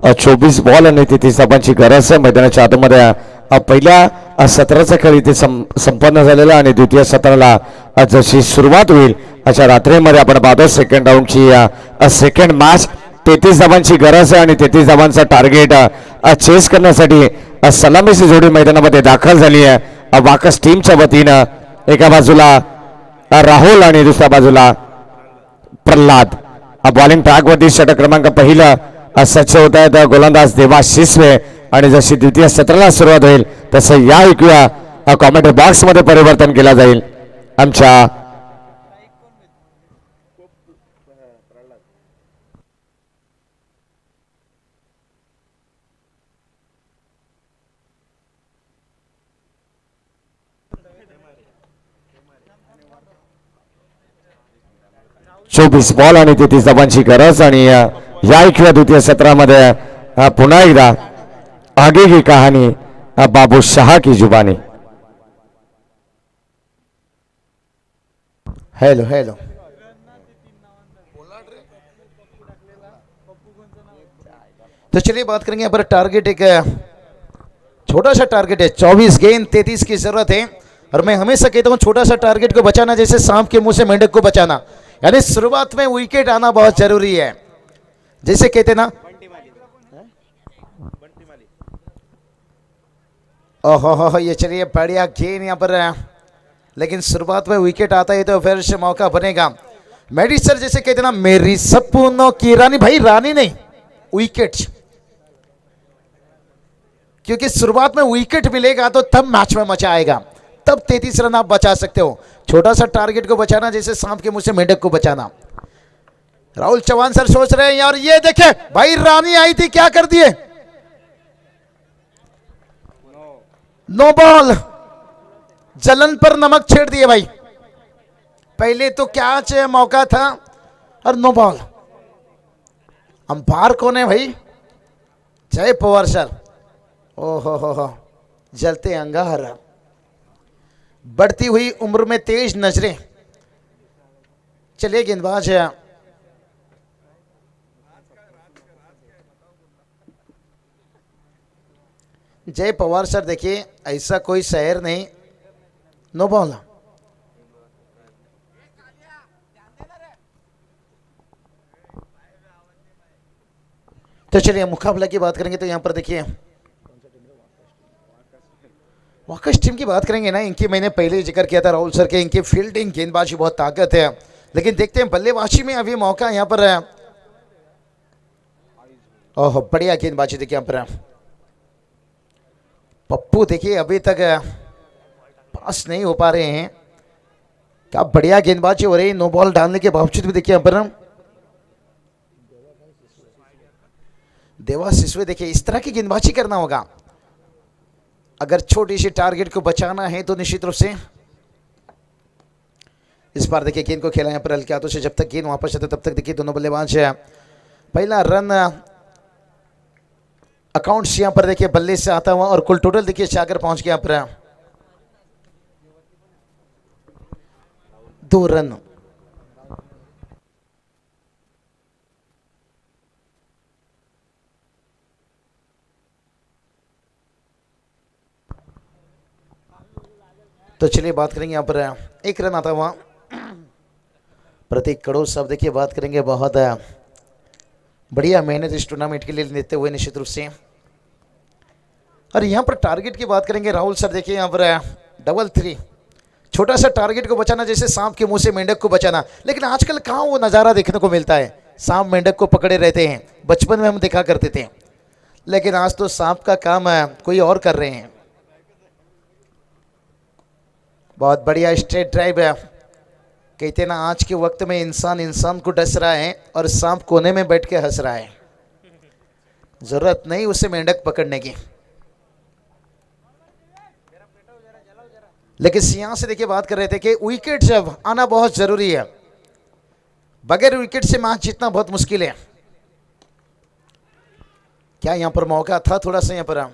24 बॉल आणि 33 धावांची गरज आहे मैदानाच्या आतमध्ये. पहिल्या सत्राचा खेळ इथे संपन्न झालेला आणि द्वितीय सत्राला जशी सुरुवात होईल अशा रात्रीमध्ये आपण पाहतो सेकंड राऊंडची सेकंड मॅच. 33 धावांची गरज आहे आणि 33 धावांचा टार्गेट चेस करण्यासाठी सलामीची जोडी मैदानामध्ये दाखल झाली आहे वाकस टीमच्या वतीनं. एका बाजूला राहुल आणि दुसऱ्या बाजूला प्रल्हाद. बॉलिंग ट्रॅकवरती षटक क्रमांक पहिलं सज्ज होत आहेत गोलंदाज देवास शिसवे आणि जशी द्वितीय सत्राला सुरुवात होईल तसं या ऐकूया कॉमेंट्री बॉक्स मध्ये परिवर्तन केलं जाईल. आमच्या चोवीस बॉल आणि 33 धावांची गरज आणि या ऐकूया द्वितीय सत्रामध्ये पुन्हा एकदा आगे की कहानी बाबू शाह की जुबानी. हेलो हेलो तो चलिए बात करेंगे यहाँ पर टारगेट एक छोटा सा टारगेट है. 24 गेंद 33 की जरूरत है और मैं हमेशा कहता हूँ छोटा सा टारगेट को बचाना जैसे सांप के मुंह से मेंढक को बचाना. यानी शुरुआत में विकेट आना बहुत जरूरी है. जैसे कहते ना ओहो ये चलिए बढ़िया गेंद यहाँ पर लेकिन शुरुआत में विकेट आता है तो फिर से मौका बनेगा. मेडी सर जैसे कहते ना मेरी सपनों की रानी. भाई रानी नहीं विकेट, क्योंकि शुरुआत में विकेट मिलेगा तो तब मैच में मजा आएगा, तब 33 रन आप बचा सकते हो. छोटा सा टारगेट को बचाना जैसे सांप के मुंह से मेंढक को बचाना. राहुल चौहान सर सोच रहे हैं यार ये देखे भाई रानी आई थी क्या कर दिए. नो बॉल, जलन पर नमक छेड़ दिए भाई. पहले तो कैच मौका था और नो बॉल. अंपायर कौन है भाई. जय पवार सर. ओहो जलते अंगार, बढ़ती हुई उम्र में तेज नजरें. चलिए गेंदबाज है जय पवार सर. देखिए ऐसा कोई शहर नहीं. No ball. तो चलिए मुकाबला की बात करेंगे तो यहां पर देखिए वाकस टीम की बात करेंगे ना. इनकी मैंने पहले जिक्र किया था राहुल सर के, इनकी फील्डिंग गेंदबाजी बहुत ताकत है, लेकिन देखते हैं बल्लेबाजी में अभी मौका यहां पर है. ओह बढ़िया गेंदबाजी देखिए यहाँ पर पप्पू. देखिए अभी तक पास नहीं हो पा रहे हैं. क्या बढ़िया गेंदबाजी हो रही है नो बॉल डालने के बावजूद भी. देखिए यहाँ पर देवा सिसवे. देखिए इस तरह की गेंदबाजी करना होगा अगर छोटी सी टारगेट को बचाना है तो निश्चित रूप से. इस बार देखिए गेंद को खेला यहाँ पर हल्के हाथों से. जब तक गेंद वापस आते तब तक देखिए दोनों बल्लेबाज पहला रन अकाउंट्स यहाँ पर देखिए बल्ले से आता हुआ और कुल टोटल देखिए जाकर पहुंच गया यहाँ पर 2 रन. तो चलिए बात करेंगे यहाँ पर 1 रन आता हुआ प्रतीक कड़ो साहब. देखिए बात करेंगे बहुत बढ़िया मेहनत इस टूर्नामेंट के लिए लेते हुए निश्चित रूप से. और यहाँ पर टारगेट की बात करेंगे राहुल सर. देखिए यहाँ पर 3-3 छोटा सा टारगेट को बचाना जैसे सांप के मुंह से मेंढक को बचाना. लेकिन आजकल कहाँ वो नज़ारा देखने को मिलता है. सांप मेंढक को पकड़े रहते हैं. बचपन में हम देखा करते थे, लेकिन आज तो सांप का काम कोई और कर रहे हैं. बहुत बढ़िया स्ट्रेट ड्राइव है. कहते ना आज के वक्त में इंसान को डस रहा है और सांप कोने में बैठ के हंस रहा है. जरूरत नहीं उसे मेंढक पकड़ने की. लेकिन यहां से देखिए बात कर रहे थे कि विकेट जब आना बहुत जरूरी है. बगैर विकेट से मैच जीतना बहुत मुश्किल है. क्या यहां पर मौका था थोड़ा सा. यहां पर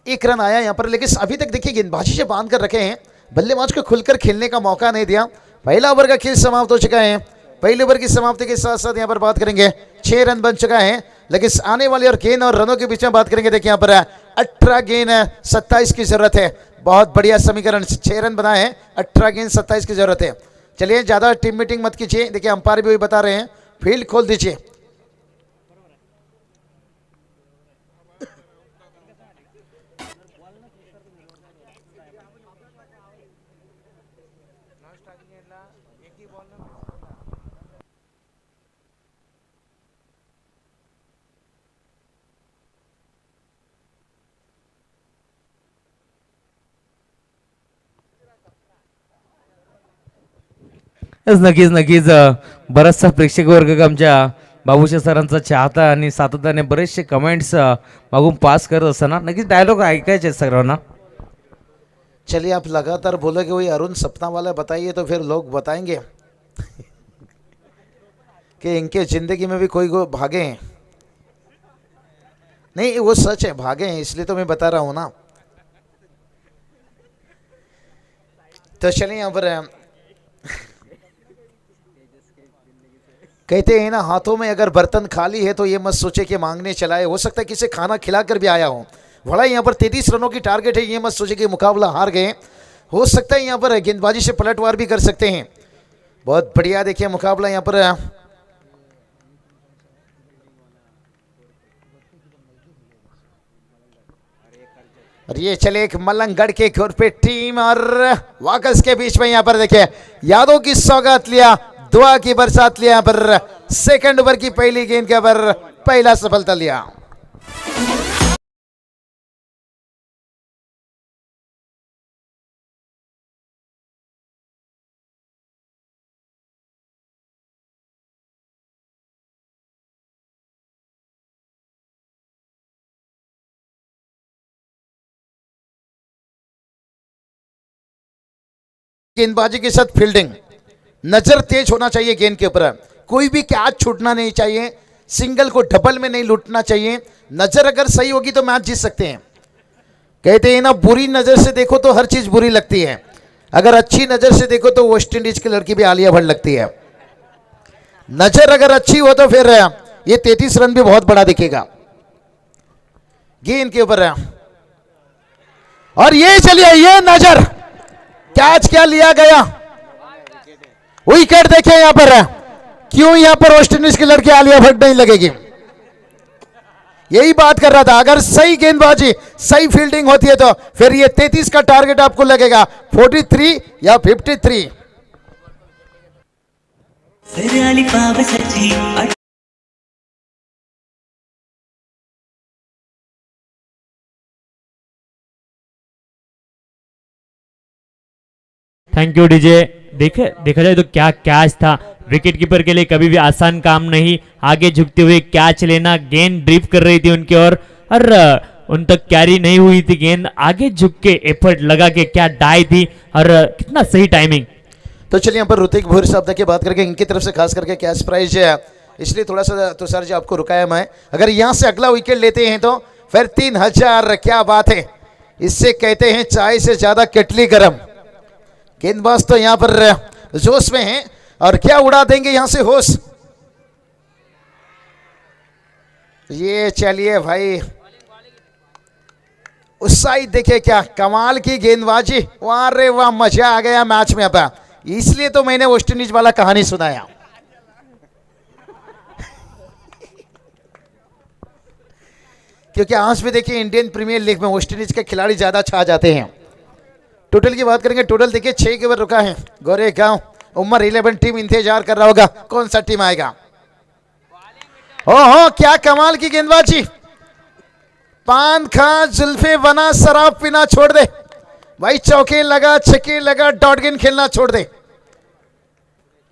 1 रन आया यहां पर, लेकिन अभी तक देखिए गेंदबाजी से बांध कर रखे हैं. बल्लेबाज को खुलकर खेलने का मौका नहीं दिया. पहला ओवर का खेल समाप्त हो चुका है. पहले ओवर की समाप्ति के साथ साथ यहां पर बात करेंगे 6 रन बन चुका है. लेकिन आने वाली और गेंद और रनों के बीच में बात करेंगे। देखिए यहाँ पर 18 गेंद 27 की जरूरत है। बहुत बढ़िया समीकरण, 6 रन बनाए हैं, 18 गेंद 27 की जरूरत है। चलिए ज्यादा टीम मीटिंग मत कीजिए। देखिए अंपायर भी वही बता रहे हैं, फील्ड खोल दीजिए। नक्कीच नक्कीच बराचसा प्रेक्षक वर्ग आमच्या बाबूशा सरांचा चाहता आणि सातत्याने बरेचसे कमेंट्स मागून पास करत असताना नक्कीच डायलॉग ऐकायचे आहेत सर्वांना। चलिए आप लगातार बोलोगे वही अरुण सपना वाला बताइए तो फिर लोग बताएंगे कि इनके जिंदगी में भी कोई भागे हैं। नहीं वो सच है, भागे हैं, इसलिए तो मैं बता रहा हूं ना। तो चलिए यहाँ पर कहते हैं ना, हाथों में अगर बर्तन खाली है तो ये मत सोचे कि मांगने चला है। हो सकता है किसी खाना खिलाकर भी आया हो। बड़ा यहाँ पर 33 रनों की टारगेट है, ये मत सोचे कि मुकाबला हार गए। हो सकता है यहाँ पर गेंदबाजी से पलटवार भी कर सकते हैं। बहुत बढ़िया देखिए मुकाबला यहाँ पर और ये चले एक मलंगगढ़ के घोर पे टीम और वाकस के बीच में यहाँ पर देखिए यादों की सौगात लिया, दुआ की बरसात लिया। यहाँ पर सेकंड ओवर की पहली गेंद के पर पहला सफलता लिया। गेंदबाजी के साथ फील्डिंग, नजर तेज होना चाहिए गेंद के ऊपर, कोई भी कैच छूटना नहीं चाहिए, सिंगल को डबल में नहीं लूटना चाहिए। नजर अगर सही होगी तो मैच जीत सकते हैं। कहते हैं ना, बुरी नजर से देखो तो हर चीज बुरी लगती है, अगर अच्छी नजर से देखो तो वेस्ट इंडीज की लड़की भी आलिया भट्ट लगती है। नजर अगर अच्छी हो तो फिर ये 33 रन भी बहुत बड़ा दिखेगा गेंद के ऊपर। और ये चलिए ये नजर कैच क्या लिया गया, विकेट देखे यहां पर। क्यों यहां पर वेस्ट इंडीज की लड़की आलिया भट्ट नहीं लगेगी, यही बात कर रहा था। अगर सही गेंदबाजी सही फील्डिंग होती है तो फिर ये 33 का टारगेट आपको लगेगा, 43 या 53। Thank you DJ. देखा जाए तो क्या कैच था, विकेट कीपर के लिए कभी भी आसान काम नहीं। आगे झुकते हुए कैच लेना, गेंद ड्रिफ्ट कर रही थी उनकी और उन तक कैरी नहीं हुई थी गेंद, आगे झुक के एफर्ट लगा के क्या डाई थी और कितना सही टाइमिंग। तो चलिए यहाँ पर ऋतिक भूरी साहब की बात करके इनकी तरफ से खास करके कैश प्राइज है, इसलिए थोड़ा सा तो सर जी आपको रुकाया मैं। अगर यहाँ से अगला विकेट लेते हैं तो फिर 3000, क्या बात है, इससे कहते हैं चाय से ज्यादा केटली गर्म। गेंदबाज तो यहाँ पर जोश में हैं और क्या उड़ा देंगे यहां से होश। ये चलिए भाई उस साइड देखिए क्या कमाल की गेंदबाजी, वाह रे वाह, मजा आ गया मैच में। अब इसलिए तो मैंने वेस्ट इंडीज वाला कहानी सुनाया। क्योंकि आज भी देखिए इंडियन प्रीमियर लीग में वेस्ट इंडीज के खिलाड़ी ज्यादा छा जाते हैं। टोटल की बात करेंगे, टोटल देखिए 6 के ओवर रुका है। गोरेगांव उमर 11 टीम इंतजार कर रहा होगा कौन सा टीम आएगा। ओहो क्या कमाल की गेंदबाजी, पान खा जुल्फे बना शराब पीना छोड़ दे भाई, चौके लगा छक्के लगा डॉट गेंद खेलना छोड़ दे।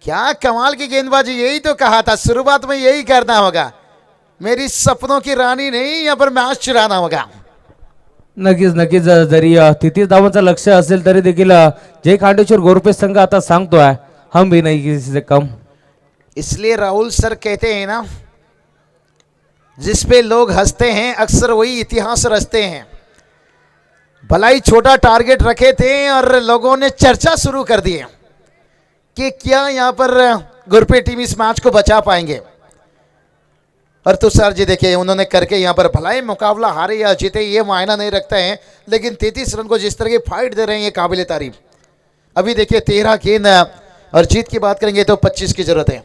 क्या कमाल की गेंदबाजी, यही तो कहा था शुरुआत में, यही करना होगा। मेरी सपनों की रानी नहीं, यहाँ पर मैच चुराना होगा। नक्कीच नक्कीच जरी 33 धावांचं लक्ष्य असेल तरी देखील जय खांडेश्वर गोरपे संघ आता सांगतोय हम भी नहीं किसी से कम। इसलिए राहुल सर कहते हैं ना, जिस पे लोग हंसते हैं अक्सर वही इतिहास रचते हैं। भलाई छोटा टारगेट रखे थे और लोगों ने चर्चा शुरू कर दी है कि क्या यहां पर गुरपे टीम इस मैच को बचा पाएंगे। और तुषार जी देखिए उन्होंने करके यहाँ पर भलाई मुकाबला हारे या जीते ये मायना नहीं रखता है, लेकिन 33 रन को जिस तरह की फाइट दे रहे हैं ये काबिल तारीफ। अभी देखिए 13 गेंद और जीत की बात करेंगे तो 25 की जरूरत है।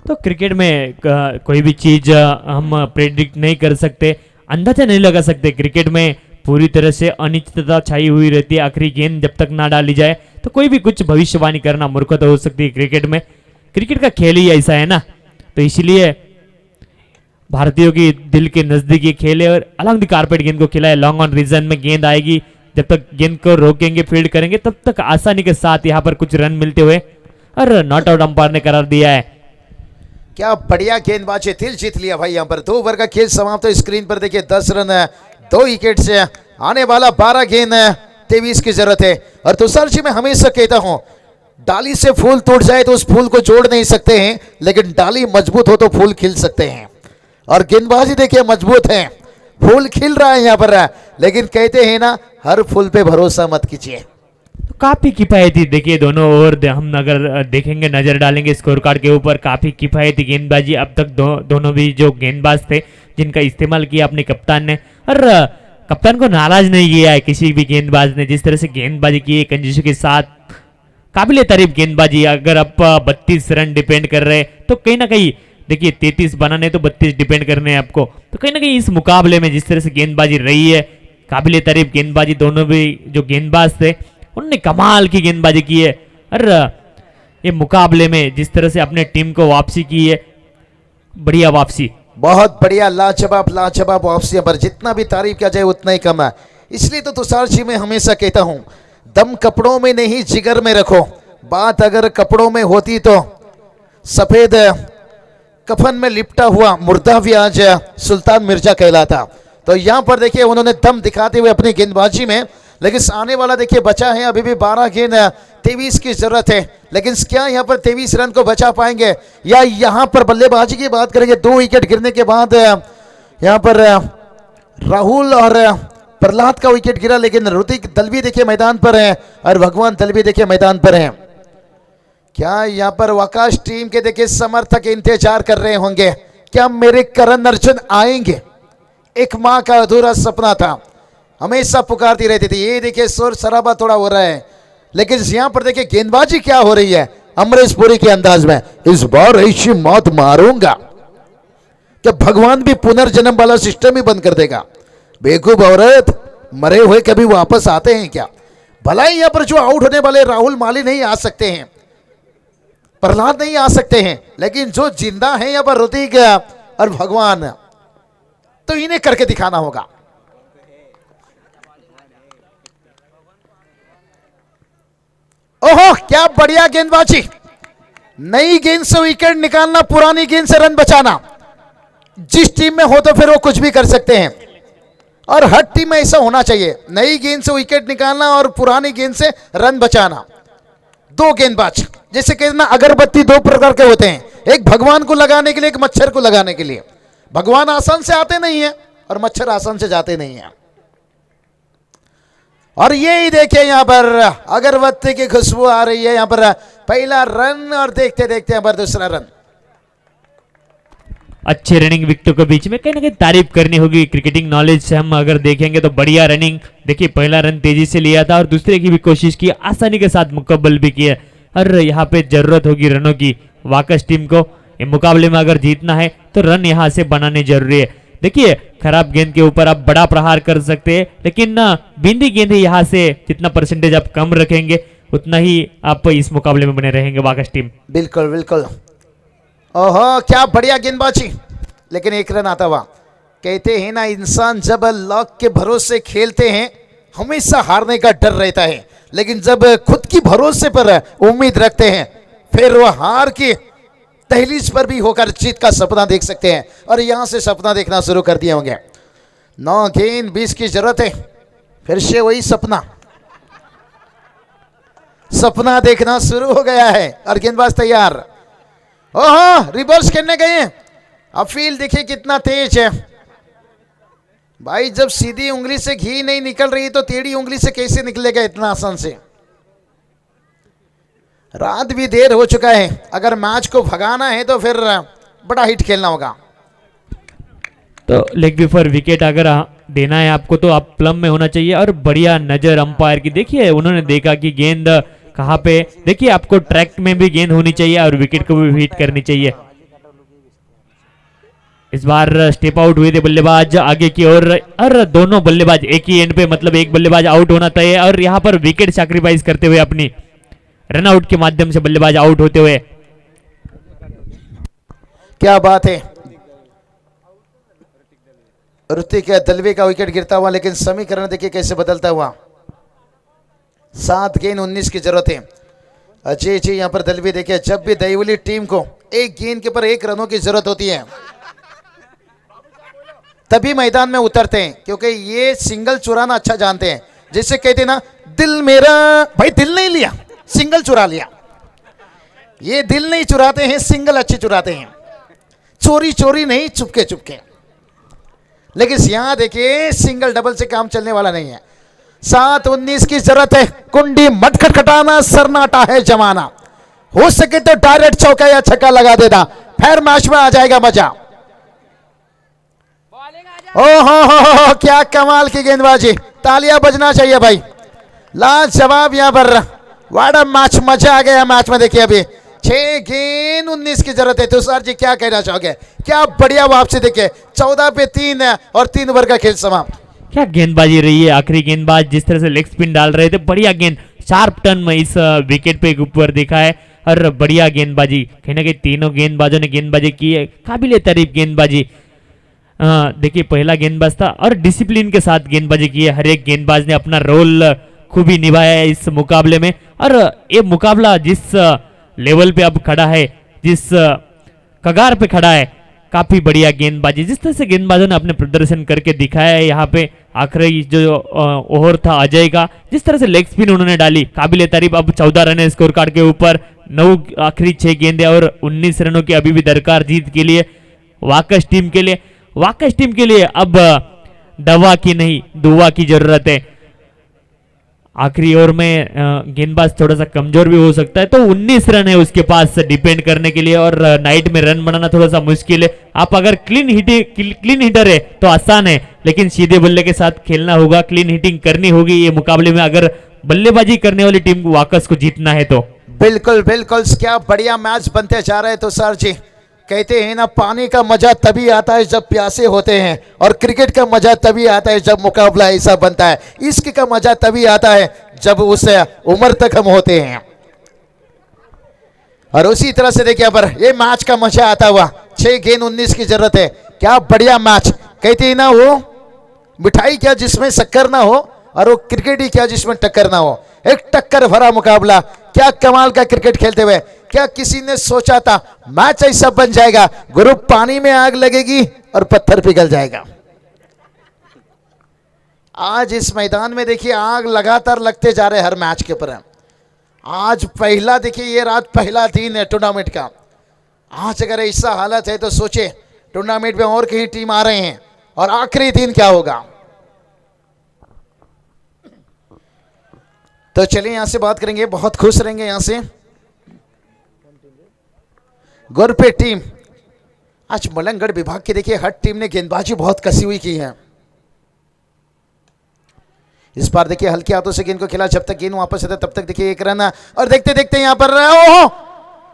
तो क्रिकेट में कोई भी चीज हम प्रेडिक्ट नहीं कर सकते, अंदाजा नहीं लगा सकते। क्रिकेट में पूरी तरह से अनिश्चितता छाई हुई रहती है। आखिरी गेंद जब तक ना डाली जाए तो कोई भी कुछ भविष्यवाणी करना मूर्खता हो सकती है क्रिकेट में। क्रिकेट का खेल ही ऐसा है ना, तो इसलिए भारतीयों की दिल के नजदीक ये खेल है और अलॉन्ग द कारपेट गेंद को खेला है। लॉन्ग ऑन रीजन में गेंद आएगी, जब तक गेंद को रोकेंगे फील्ड करेंगे तब तक आसानी के साथ यहाँ पर कुछ रन मिलते हुए और नॉट आउट अंपायर ने करार दिया है। क्या बढ़िया गेंदबाजी, दिल जीत लिया भाई। यहाँ पर 2 ओवर का खेल समाप्त। तो स्क्रीन पर देखिए 10 रन 2 विकेट से आने वाला 12 गेंद 23 की जरूरत है। और तुषार जी मैं हमेशा कहता हूं डाली से फूल टूट जाए तो उस फूल को जोड़ नहीं सकते हैं, लेकिन डाली मजबूत हो तो फूल खिल सकते हैं। और गेंदबाजी देखिए मजबूत है, फूल खिल रहा है यहाँ पर, लेकिन कहते हैं ना हर फूल पे भरोसा मत कीजिए। तो काफी किफायती देखिए दोनों ओवर हम अगर देखेंगे, नजर डालेंगे स्कोर कार्ड के ऊपर, काफी किफायती गेंदबाजी अब तक दोनों भी जो गेंदबाज थे जिनका इस्तेमाल किया अपने कप्तान ने। और कप्तान को नाराज नहीं किया है किसी भी गेंदबाज ने, जिस तरह से गेंदबाजी की है कंजूसी के साथ, काबिल तारीफ गेंदबाजी। अगर आप 32 रन डिपेंड कर रहे हैं तो कहीं ना कहीं देखिए 33 बनाने तो 32 डिपेंड करने हैं आपको, तो कहीं ना कहीं इस मुकाबले में जिस तरह से गेंदबाजी रही है काबिल तारीफ गेंदबाजी। दोनों भी जो गेंदबाज थे उन्होंने कमाल की गेंदबाजी की है और ये मुकाबले में जिस तरह से अपने टीम को वापसी की है, बढ़िया वापसी, बहुत बढ़िया, लाजवाब लाजवाब वापसी पर जितना भी तारीफ किया जाए उतना ही कम है। इसलिए तो तुषार जी मैं हमेशा कहता हूं दम कपड़ों में नहीं जिगर में रखो। बात अगर कपड़ों में होती तो सफेद कफन में लिपटा हुआ मुर्दा भी आज सुल्तान मिर्जा कहलाता। तो यहां पर देखिए उन्होंने दम दिखाते हुए अपनी गेंदबाजी में, लेकिन आने वाला देखिए बचा है अभी भी 12 गेंद 23 की जरूरत है, लेकिन क्या यहां पर 23 रन को बचा पाएंगे या यहां पर बल्लेबाजी की बात करेंगे 2 विकेट गिरने के बाद यहां पर राहुल और प्रहलाद का विकेट गिरा, लेकिन ऋतिक दलवी देखिए मैदान पर है और भगवान दलवी देखिए मैदान पर है। क्या यहां पर आकाश टीम के देखिए समर्थक इंतजार कर रहे होंगे, क्या मेरे करण अर्जुन आएंगे? एक मां का अधूरा सपना था, हमेशा पुकारती रहती थी। ये देखिए शोर शराबा थोड़ा हो रहा है, लेकिन यहां पर देखिए गेंदबाजी क्या हो रही है अमरीश पुरी के अंदाज में, इस बार ऐसी मौत मारूंगा कि भगवान भी पुनर्जन्म वाला सिस्टम ही बंद कर देगा। बेवकूफ औरत, मरे हुए कभी वापस आते हैं क्या? भला ही यहां पर जो आउट होने वाले राहुल माली नहीं आ सकते हैं, प्रहलाद नहीं आ सकते हैं, लेकिन जो जिंदा है यहां पर ऋतिक और भगवान, तो इन्हें करके दिखाना होगा। ओहो क्या बढ़िया गेंदबाजी, नई गेंद से विकेट निकालना, पुरानी गेंद से रन बचाना, जिस टीम में हो तो फिर वो कुछ भी कर सकते हैं और हर टीम में ऐसा होना चाहिए। नई गेंद से विकेट निकालना और पुरानी गेंद से रन बचाना। 2 गेंदबाज, जैसे कहना अगरबत्ती 2 प्रकार के होते हैं, एक भगवान को लगाने के लिए, एक मच्छर को लगाने के लिए। भगवान आसान से आते नहीं है और मच्छर आसान से जाते नहीं है। और ये ही देखिए यहां पर अगरबत्ती की खुशबू आ रही है। यहां पर पहला रन और देखते देखते यहां पर दूसरा रन। अच्छे रनिंग विकेटों के बीच में कहीं ना कहीं तारीफ करनी होगी। क्रिकेटिंग नॉलेज से हम अगर देखेंगे तो बढ़िया रनिंग, देखिए पहला रन तेजी से लिया था और दूसरे की भी कोशिश की, आसानी के साथ मुकम्मल भी किया। और यहाँ पे जरूरत होगी रनों की वाकस टीम को। इस मुकाबले में अगर जीतना है तो रन यहाँ से बनाने जरूरी है। देखिए खराब गेंद के ऊपर आप बड़ा प्रहार कर सकते हैं, लेकिन बिंदी गेंद है, यहाँ से जितना परसेंटेज आप कम रखेंगे उतना ही आप इस मुकाबले में बने रहेंगे वाकस टीम। बिल्कुल बिल्कुल। ओहो क्या बढ़िया गेंदबाजी, लेकिन एक रन आता हुआ। कहते हैं ना इंसान जब लॉक के भरोसे खेलते हैं हमेशा हारने का डर रहता है, लेकिन जब खुद की भरोसे पर उम्मीद रखते हैं फिर वो हार की दहलीज पर भी होकर जीत का सपना देख सकते हैं। और यहां से सपना देखना शुरू कर दिए होंगे। 9 गेंद 20 की जरूरत है, फिर से वही सपना देखना शुरू हो गया है और गेंदबाज तैयार। ओहो रिवर्स करने गए हैं। अब फील्ड देखिए कितना तेज है भाई, जब सीधी उंगली से घी नहीं निकल रही तो टेढ़ी उंगली से कैसे निकलेगा इतना आसान से। रात भी देर हो चुका है, अगर मैच को भगाना है तो फिर बड़ा हिट खेलना होगा। तो लेग बिफोर विकेट अगर देना है आपको तो आप प्लम में होना चाहिए। और बढ़िया नजर अंपायर की, देखिए उन्होंने देखा कि गेंद कहाँ पे, देखिए आपको ट्रैक में भी गेंद होनी चाहिए और विकेट को भी हिट करनी चाहिए। इस बार स्टेप आउट हुए थे बल्लेबाज आगे की ओर, और दोनों बल्लेबाज एक ही एंड पे, मतलब एक बल्लेबाज आउट होना तय है। और यहाँ पर विकेट सैक्रिफाइस करते हुए अपनी रन आउट के माध्यम से बल्लेबाज आउट होते हुए। क्या बात है, ऋतिक दलवी का विकेट गिरता हुआ, लेकिन समीकरण देखिए कैसे बदलता हुआ। 7 गेंद 19 की जरूरत है। अजय जी यहाँ पर दलवी देखिए, जब भी दहीवली टीम को एक गेंद के ऊपर 1 रनों की जरूरत होती है तभी मैदान में उतरते हैं, क्योंकि ये सिंगल चुराना अच्छा जानते हैं। जैसे कहते हैं ना, दिल मेरा, भाई दिल नहीं लिया, सिंगल चुरा लिया। ये दिल नहीं चुराते हैं, सिंगल अच्छे चुराते हैं, चोरी चोरी नहीं, चुपके चुपके। लेकिन यहां देखिए सिंगल डबल से काम चलने वाला नहीं है। 7-19 की जरूरत है। कुंडी मत खटखटाना, सरनाटा है जमाना। हो सके तो डायरेक्ट चौका या छक्का लगा देना, फिर मैच में आ जाएगा मजा। ओहो क्या कमाल की गेंदबाजी, तालियां बजना चाहिए भाई, लाजवाब। यहां पर वाड़ा मैच, मजा आ गया मैच में। देखिए अभी 6 गेंद 19 की जरूरत है। तुषार जी क्या कहना चाहोगे? क्या बढ़िया वापसी, देखिए 14 पे 3 है और 3 ओवर का खेल समाप्त। क्या गेंदबाजी रही है, आखिरी गेंदबाज जिस तरह से लेग स्पिन डाल रहे थे, बढ़िया गेंद, शार्प टर्न में इस विकेट पे ऊपर देखा है। और बढ़िया गेंदबाजी, कहीं ना कहीं तीनों गेंदबाजों ने गेंदबाजी की है, काबिले तारीफ गेंदबाजी। देखिए पहला गेंदबाज था और डिसिप्लिन के साथ गेंदबाजी की है। हर एक गेंदबाज ने अपना रोल खूबी निभाया है इस मुकाबले में। और ये मुकाबला जिस लेवल पे अब खड़ा है, जिस कगार पे खड़ा है, काफी बढ़िया गेंदबाजी, जिस तरह से गेंदबाजों ने अपने प्रदर्शन करके दिखाया है। यहाँ पे आखिरी जो ओवर था अजय का, जिस तरह से लेग स्पिन उन्होंने डाली, काबिले तारीफ। अब 14 रन है स्कोर कार्ड के ऊपर, 9 आखिरी 6 गेंदे और 19 रनों की अभी भी दरकार जीत के लिए वाकस टीम के लिए। वाकस टीम के लिए अब दवा की नहीं, दुआ की जरूरत है। आखिरी ओवर में गेंदबाज थोड़ा सा कमजोर भी हो सकता है, तो 19 रन है उसके पास डिपेंड करने के लिए। और नाइट में रन बनाना थोड़ा सा मुश्किल है। आप अगर क्लीन हिटर है तो आसान है, लेकिन सीधे बल्ले के साथ खेलना होगा, क्लीन हिटिंग करनी होगी ये मुकाबले में, अगर बल्लेबाजी करने वाली टीम को वाकस को जीतना है तो। बिल्कुल बिल्कुल, क्या बढ़िया मैच बनते जा रहे हैं। तो सर जी कहते हैं ना, पानी का मजा तभी आता है जब प्यासे होते हैं, और क्रिकेट का मजा तभी आता है जब मुकाबला ऐसा बनता है। इश्क का मजा तभी आता है जब उसे उम्र तक हम होते हैं। और उसी तरह से देखिए पर ये मैच का मजा आता हुआ। 6 गेंद 19 की जरूरत है। क्या बढ़िया मैच। कहते हैं ना, वो मिठाई क्या जिसमें शक्कर ना हो, और वो क्रिकेट ही क्या जिसमें टक्कर ना हो। एक टक्कर भरा मुकाबला, क्या कमाल का क्रिकेट खेलते हुए। क्या किसी ने सोचा था मैच ऐसा बन जाएगा? ग्रुप पानी में आग लगेगी और पत्थर पिघल जाएगा। आज इस मैदान में देखिए आग लगातार लगते जा रहे हर मैच के ऊपर। आज पहला देखिए, ये रात पहला दिन है टूर्नामेंट का। आज अगर ऐसा हालत है तो सोचे टूर्नामेंट में और कहीं टीम आ रहे हैं, और आखिरी दिन क्या होगा। तो चलिए यहां से बात करेंगे, बहुत खुश रहेंगे यहां से। गोरपे टीम, आज मलंगगढ़ विभाग की देखिए हर टीम ने गेंदबाजी बहुत कसी हुई की है। इस बार देखिए हल्के हाथों से गेंद को खेला, जब तक गेंद वापस आता तब तक देखिए 1 रन। और देखते देखते यहां पर ओहो,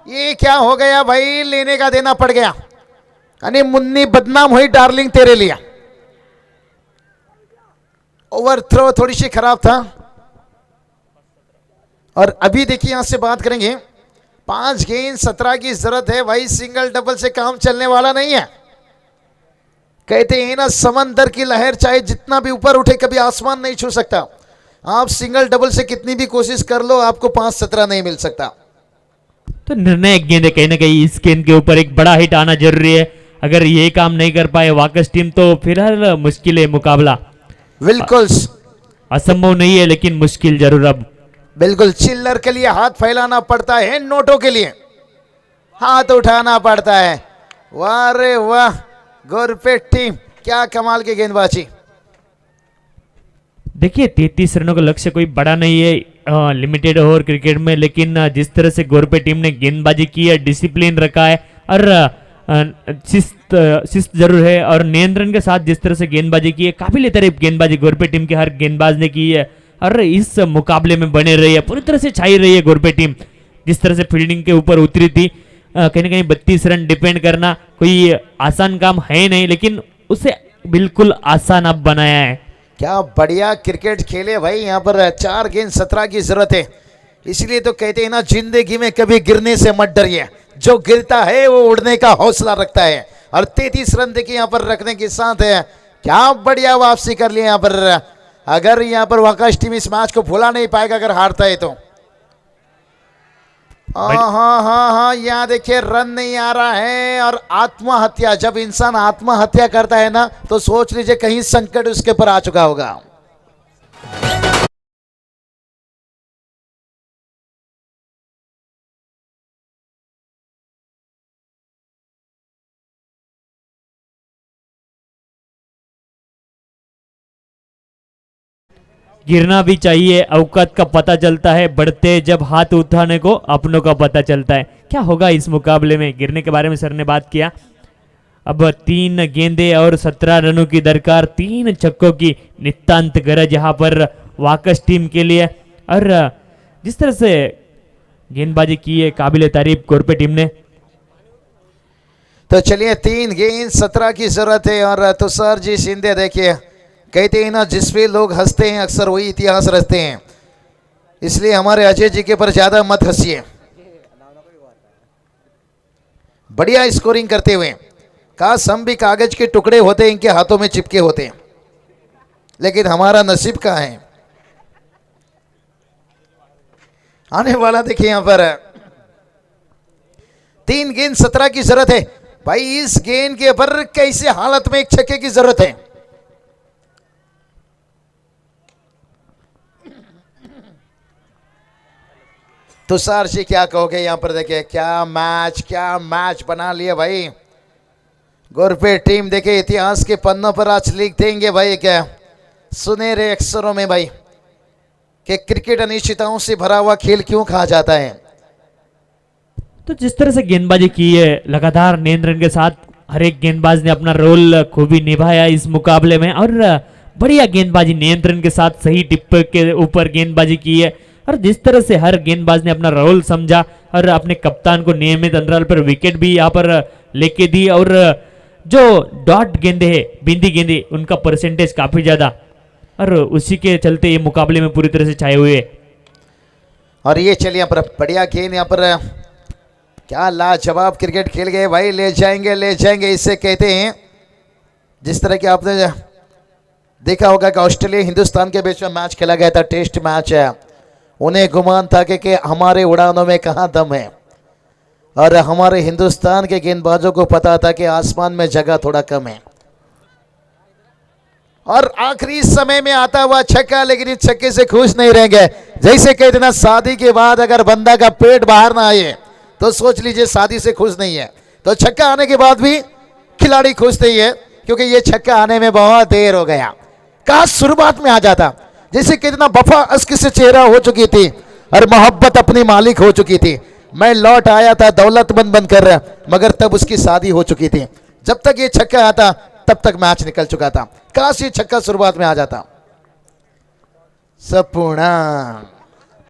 ये क्या हो गया भाई, लेने का देना पड़ गया। यानी मुन्नी बदनाम हुई डार्लिंग तेरे लिया। ओवर थ्रो थोड़ी सी खराब था। और अभी देखिए यहां से बात करेंगे, 5 गेंद 17 की जरूरत है भाई। सिंगल डबल से काम चलने वाला नहीं है। कहते हैं ना, समंदर की लहर चाहे जितना भी ऊपर उठे कभी आसमान नहीं छू सकता। आप सिंगल डबल से कितनी भी कोशिश कर लो, आपको 5-17 नहीं मिल सकता। तो निर्णायक गेंद है, कहीं ना कहीं इस गेंद के ऊपर एक बड़ा हिट आना जरूरी है। अगर ये काम नहीं कर पाए वाकस टीम तो फिलहाल मुश्किल है मुकाबला। बिल्कुल असंभव नहीं है, लेकिन मुश्किल जरूर। अब बिल्कुल चिल्लर के लिए हाथ फैलाना पड़ता है, नोटों के लिए हाथ उठाना पड़ता है। वाह रे वाह, गोरपेट टीम क्या कमाल की गेंदबाजी। देखिए 33 रनों का लक्ष्य कोई बड़ा नहीं है लिमिटेड ओवर क्रिकेट में, लेकिन जिस तरह से गोरपे टीम ने गेंदबाजी की है, डिसिप्लिन रखा है, और शिस्त जरूर है और नियंत्रण के साथ जिस तरह से गेंदबाजी की है, काबिल तारीफ गेंदबाजी गोरपे टीम के हर गेंदबाज ने की है और इस मुकाबले में बने रही है, पूरी तरह से छाई रही है गोरपे टीम। जिस तरह से फील्डिंग के ऊपर उतरी थी, कहीं ना कहीं 32 रन डिपेंड करना कोई आसान काम है नहीं, लेकिन उसे बिल्कुल आसान अब बनाया है। क्या बढ़िया क्रिकेट खेले भाई, यहाँ पर 4 गेंद 17 की जरूरत है। इसलिए तो कहते हैं ना, जिंदगी में कभी गिरने से मत डरिए, जो गिरता है वो उड़ने का हौसला रखता है। और 33 रन देखिए यहाँ पर रखने के साथ है, क्या बढ़िया वापसी कर लिया यहाँ पर। अगर यहाँ पर वाकाश टीम इस मैच को भुला नहीं पाएगा अगर हारता है तो। हाँ, यहाँ देखिए रन नहीं आ रहा है। और आत्महत्या, जब इंसान आत्महत्या करता है ना, तो सोच लीजिए कहीं संकट उसके ऊपर आ चुका होगा। गिरना भी चाहिए, औकात का पता चलता है, बढ़ते जब हाथ उठाने को अपनों का पता चलता है। क्या होगा इस मुकाबले में, गिरने के बारे में सर ने बात किया। अब 3 गेंदे और 17 रनों की दरकार, 3 छक्कों की नितांत गरज यहाँ पर वाकस टीम के लिए। और जिस तरह से गेंदबाजी की है, काबिल तारीफ गोरपे टीम ने। तो चलिए 3 गेंद 17 की जरूरत है। और तुषार जी शिंदे देखिए, कहते हैं ना, जिस पे लोग हंसते हैं अक्सर वही इतिहास रचते हैं, इसलिए हमारे अजय जी के पर ज्यादा मत हंसिए। बढ़िया स्कोरिंग करते हुए, काश हम भी कागज के टुकड़े होते, इनके हाथों में चिपके होते, लेकिन हमारा नसीब कहाँ है। आने वाला देखिए यहां पर 3 गेंद 17 की जरूरत है भाई। इस गेंद के ऊपर कैसे हालत में एक छक्के की जरूरत है। तुषार जी क्या कहोगे यहाँ पर, देखिए क्या मैच बना लिया भाई गोरपे टीम। देखिए इतिहास के पन्नों पर आज लिख देंगे भाई, क्या सुनहरे अक्षरों में भाई, कि क्रिकेट अनिश्चितताओं से भरा हुआ खेल क्यों कहा जाता है। तो जिस तरह से गेंदबाजी की है, लगातार नियंत्रण के साथ हर एक गेंदबाज ने अपना रोल खूबी निभाया इस मुकाबले में। और बढ़िया गेंदबाजी, नियंत्रण के साथ सही टिप के ऊपर गेंदबाजी की है। और जिस तरह से हर गेंदबाज ने अपना रोल समझा और अपने कप्तान को नियमित अंतराल पर विकेट भी यहाँ पर लेके दी। और जो डॉट गेंदे है, बिंदी गेंदे, उनका परसेंटेज काफी ज्यादा, और उसी के चलते ये मुकाबले में पूरी तरह से छाए हुए। और ये चलिए यहाँ पर बढ़िया गेंद, यहाँ पर क्या लाजवाब क्रिकेट खेल गए भाई। ले जाएंगे इससे कहते हैं। जिस तरह के आपने देखा होगा कि ऑस्ट्रेलिया हिंदुस्तान के बीच में मैच खेला गया था, टेस्ट मैच है। उन्हें गुमान था कि हमारे उड़ानों में कहाँ दम है, और हमारे हिंदुस्तान के गेंदबाजों को पता था कि आसमान में जगह थोड़ा कम है। और आखिरी समय में आता हुआ छक्का, लेकिन इस छक्के से खुश नहीं रहेंगे। जैसे कहते ना, शादी के बाद अगर बंदा का पेट बाहर ना आए तो सोच लीजिए शादी से खुश नहीं है। तो छक्का आने के बाद भी खिलाड़ी खुश नहीं है, क्योंकि ये छक्का आने में बहुत देर हो गया। काश शुरुआत में आ जाता। जैसे कितना वफा अश्क से चेहरा हो चुकी थी और मोहब्बत अपनी मालिक हो चुकी थी। मैं लौट आया था दौलतमंद बनकर, मगर तब उसकी शादी हो चुकी थी। जब तक ये छक्का आता तब तक मैच निकल चुका था। काश ये छक्का शुरुआत में आ जाता। संपूर्ण